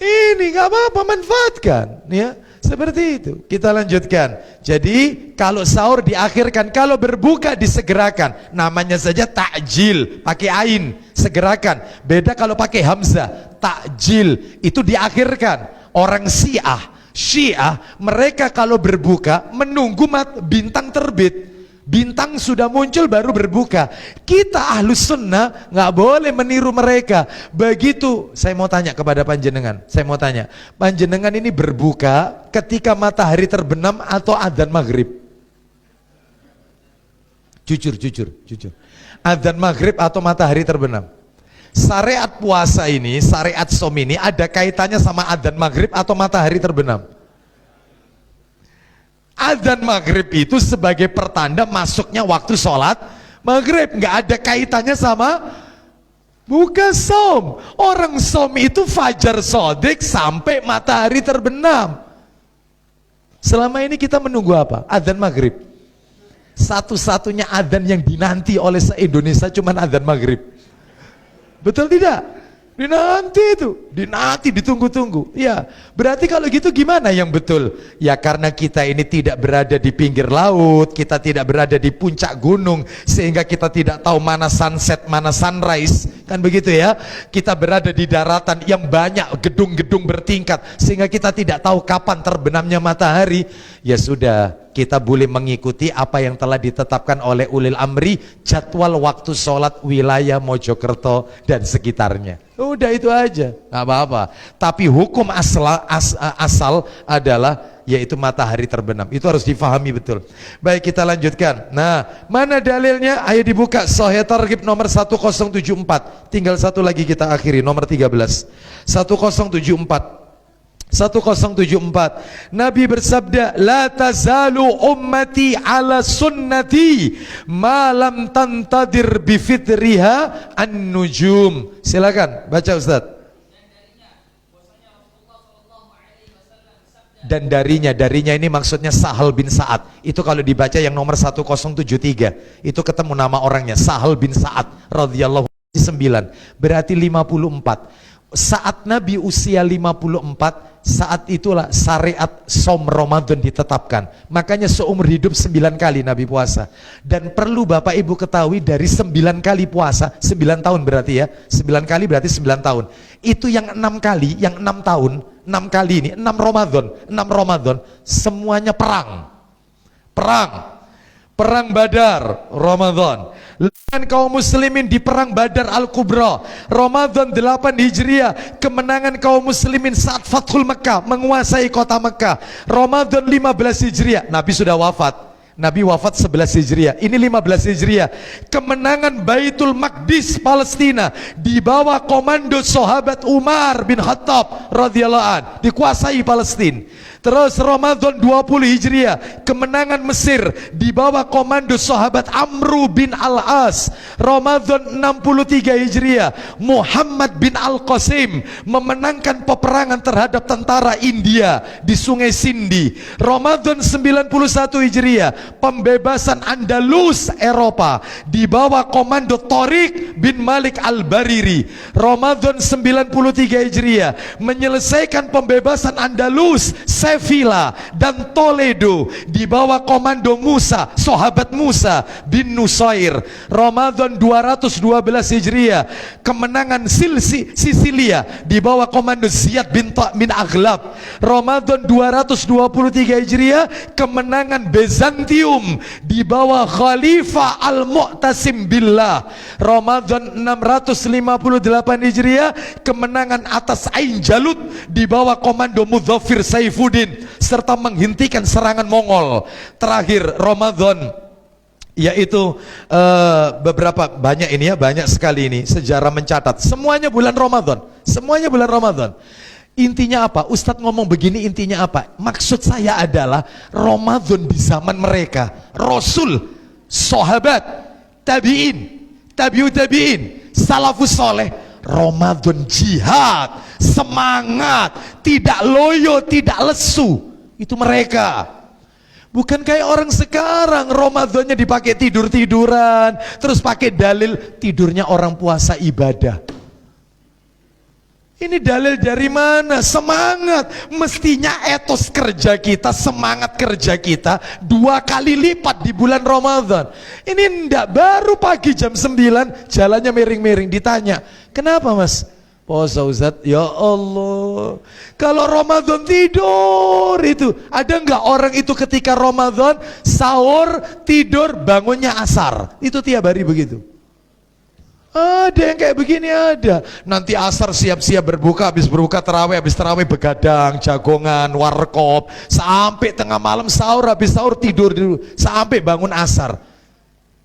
Ini nggak apa-apa, manfaatkan, ya. Seperti itu. Kita lanjutkan. Jadi kalau sahur diakhirkan, kalau berbuka disegerakan. Namanya saja takjil, pakai ain, segerakan. Beda kalau pakai hamzah, takjil, itu diakhirkan. Orang Syiah Syiah, mereka kalau berbuka menunggu bintang terbit. Bintang sudah muncul baru berbuka. Kita Ahlus Sunnah nggak boleh meniru mereka. Begitu, saya mau tanya kepada panjenengan. Saya mau tanya, panjenengan ini berbuka ketika matahari terbenam atau adzan maghrib? Jujur. Adzan maghrib atau matahari terbenam? Syariat puasa ini, syariat som ini ada kaitannya sama adzan maghrib atau matahari terbenam? Adzan maghrib itu sebagai pertanda masuknya waktu sholat maghrib, nggak ada kaitannya sama buka som. Orang som itu fajar sodik sampai matahari terbenam. Selama ini kita menunggu apa? Adzan maghrib. Satu-satunya adzan yang dinanti oleh se-Indonesia cuma adzan maghrib. Betul tidak? Dinanti, ditunggu-tunggu. Ya, berarti kalau gitu gimana yang betul? Ya karena kita ini tidak berada di pinggir laut, kita tidak berada di puncak gunung, sehingga kita tidak tahu mana sunset, mana sunrise, kan begitu ya? Kita berada di daratan yang banyak gedung-gedung bertingkat, sehingga kita tidak tahu kapan terbenamnya matahari. Ya sudah, kita boleh mengikuti apa yang telah ditetapkan oleh ulil amri, jadwal waktu sholat wilayah Mojokerto dan sekitarnya. Udah itu aja, nggak apa-apa. Tapi hukum asal adalah yaitu matahari terbenam. Itu harus difahami betul. Baik, kita lanjutkan. Nah, mana dalilnya? Ayo dibuka Sahih Targhib nomor 1074. Tinggal satu lagi kita akhiri, nomor 13. 1074. 1074. Nabi bersabda, la tazalu ummati ala sunnati ma lam tantadir bifitriha an-nujum. Silakan baca Ustaz. Dan darinya ini maksudnya Sahal bin Sa'ad. Itu kalau dibaca yang nomor 1073 itu ketemu nama orangnya, Sahal bin Sa'ad radhiyallahu 9, berarti 54. Saat Nabi usia 54, saat itulah syariat som Ramadan ditetapkan. Makanya seumur hidup 9 kali Nabi puasa. Dan perlu Bapak Ibu ketahui, dari 9 kali puasa, 9 tahun berarti ya, 9 kali berarti 9 tahun. Itu yang 6 kali, yang 6 tahun, 6 kali ini, 6 Ramadan, semuanya perang. Perang Badar, Ramadan. Dengan kaum muslimin di perang Badar Al-Kubra, Ramadan 8 Hijriah, kemenangan kaum muslimin saat Fathul Mekah, menguasai kota Mekah. Ramadan 15 Hijriah, Nabi sudah wafat. Nabi wafat 11 Hijriah, ini 15 Hijriah. Kemenangan Baitul Maqdis Palestina di bawah komando sahabat Umar bin Khattab radhiyallahu an, dikuasai Palestina. Terus Ramadan 20 Hijriah, kemenangan Mesir di bawah komando sahabat Amru bin Al-As. Ramadan 63 Hijriah, Muhammad bin Al-Qasim memenangkan peperangan terhadap tentara India di Sungai Sindi. Ramadan 91 Hijriah, pembebasan Andalus Eropa di bawah komando Tariq bin Malik Al-Bariri. Ramadan 93 Hijriah, menyelesaikan pembebasan Andalus, Sevilla dan Toledo di bawah komando Musa, sahabat Musa bin Nusair. Ramadan 212 Hijriah, kemenangan Sisilia di bawah komando Ziyad bin Aghlab. Ramadan 223 Hijriah, kemenangan Bizantium di bawah Khalifah Al-Mu'tasim Billah. Ramadan 658 Hijriah, kemenangan atas Ain Jalut di bawah komando Mudhafir Saifuddin serta menghentikan serangan Mongol. Terakhir Ramadan, yaitu beberapa banyak ini ya, banyak sekali ini sejarah mencatat semuanya bulan Ramadan, semuanya bulan Ramadan. Intinya apa? Ustadz ngomong begini, intinya apa? Maksud saya adalah Ramadan di zaman mereka, Rasul, sahabat, tabi'in, tabi'ut tabi'in, salafus soleh, Ramadan jihad, semangat, tidak loyo, tidak lesu. Itu mereka. Bukan kayak orang sekarang, Ramadannya dipakai tidur-tiduran, terus pakai dalil tidurnya orang puasa ibadah. Ini dalil dari mana? Semangat. Mestinya etos kerja kita, semangat kerja kita 2 kali lipat di bulan Ramadan. Ini ndak, baru pagi jam 9 jalannya miring-miring. Ditanya, kenapa mas? Puasa Ustaz? Ya Allah, Kalau Ramadan tidur itu, ada nggak orang itu ketika Ramadan sahur, tidur, bangunnya asar? Itu tiap hari begitu. Ada yang kayak begini ada. Nanti asar siap-siap berbuka, habis berbuka terawih, habis terawih begadang, jagongan, warkop, sampai tengah malam sahur, habis sahur tidur dulu, sampai bangun asar.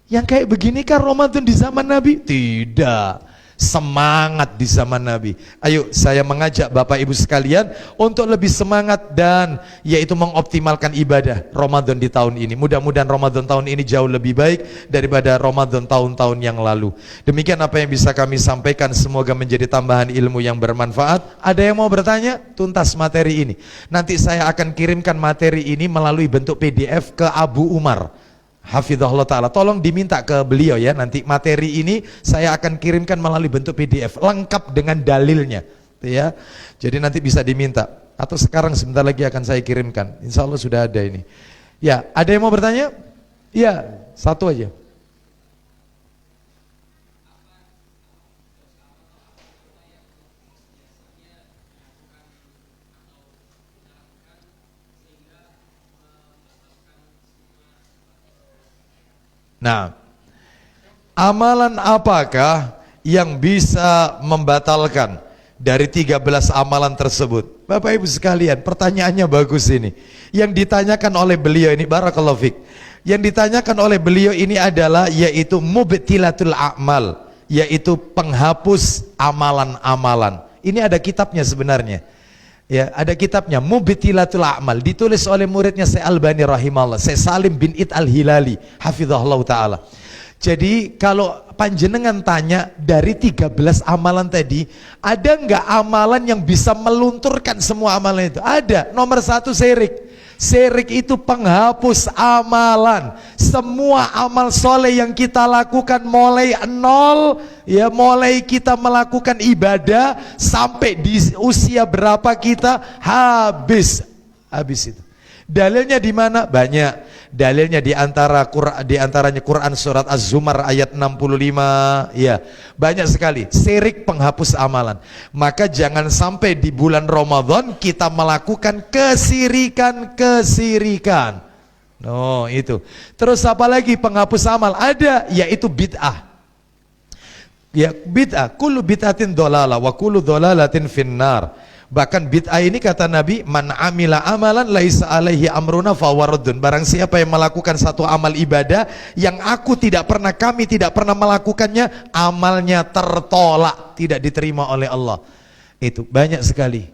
Yang kayak begini kan Ramadan di zaman Nabi? Tidak. Semangat di zaman Nabi. Ayo saya mengajak Bapak Ibu sekalian untuk lebih semangat dan yaitu mengoptimalkan ibadah Ramadan di tahun ini. Mudah-mudahan Ramadan tahun ini jauh lebih baik daripada Ramadan tahun-tahun yang lalu. Demikian apa yang bisa kami sampaikan, semoga menjadi tambahan ilmu yang bermanfaat. Ada yang mau bertanya? Tuntas materi ini. Nanti saya akan kirimkan materi ini melalui bentuk PDF ke Abu Umar Hafizahullah Ta'ala. Tolong diminta ke beliau ya, nanti materi ini saya akan kirimkan melalui bentuk PDF lengkap dengan dalilnya ya. Jadi nanti bisa diminta, atau sekarang sebentar lagi akan saya kirimkan, insya Allah sudah ada ini ya. Ada yang mau bertanya? Ya, satu aja. Nah, amalan apakah yang bisa membatalkan dari 13 amalan tersebut? Bapak Ibu sekalian, pertanyaannya bagus ini. Yang ditanyakan oleh beliau ini, barakallahu fik, yang ditanyakan oleh beliau ini adalah yaitu mubtilatul a'mal, yaitu penghapus amalan-amalan. Ini ada kitabnya sebenarnya. Ya, ada kitabnya Mubtilatul A'mal, ditulis oleh muridnya Syekh Albani rahimahullah, Syekh Salim bin Id Al-Hilali hafizahullah taala. Jadi kalau panjenengan tanya dari 13 amalan tadi, ada enggak amalan yang bisa melunturkan semua amalan itu? Ada. Nomor 1 syirik. Syirik itu penghapus amalan. Semua amal soleh yang kita lakukan mulai nol, ya, mulai kita melakukan ibadah sampai di usia berapa kita habis itu. Dalilnya di mana? Banyak. Dalilnya di antaranya Quran surat Az-Zumar ayat 65. Ya, banyak sekali. Syirik penghapus amalan. Maka jangan sampai di bulan Ramadan kita melakukan kesirikan. No, itu. Terus apa lagi penghapus amal? Ada, yaitu bid'ah. Ya, bid'ah. Kullu bid'atin dhalalah wa kullu dhalalatin finnar. Bahkan bid'ah ini kata Nabi, man amila amalan laisa alaihi amruna fawaradun. Barang siapa yang melakukan satu amal ibadah yang kami tidak pernah melakukannya, amalnya tertolak, tidak diterima oleh Allah. Itu banyak sekali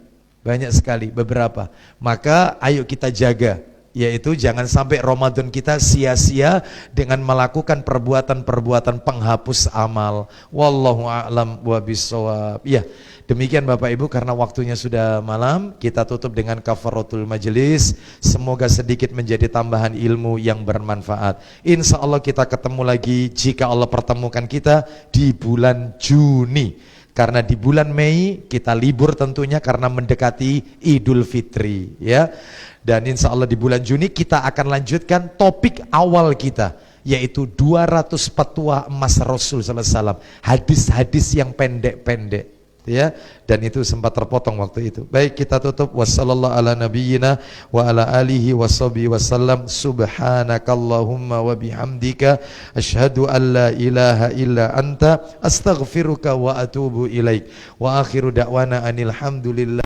beberapa. Maka ayo kita jaga, yaitu jangan sampai Ramadan kita sia-sia dengan melakukan perbuatan-perbuatan penghapus amal. Wallahu a'lam wa bissawab. Ya, demikian Bapak Ibu, karena waktunya sudah malam, kita tutup dengan kafaratul majelis. Semoga sedikit menjadi tambahan ilmu yang bermanfaat. Insya Allah kita ketemu lagi jika Allah pertemukan kita di bulan Juni. Karena di bulan Mei kita libur tentunya karena mendekati Idul Fitri ya. Dan insya Allah di bulan Juni kita akan lanjutkan topik awal kita, yaitu 200 petua emas Rasul sallallahu alaihi wasallam, hadis-hadis yang pendek-pendek ya, dan itu sempat terpotong waktu itu. Baik, kita tutup. Wassallallahu ala nabiyyina wa ala alihi washabihi wasallam. Subhanakallahumma wa bihamdika asyhadu an la ilaha illa anta astaghfiruka wa atubu ilaik. Wa akhiru da'wana anil hamdulillah.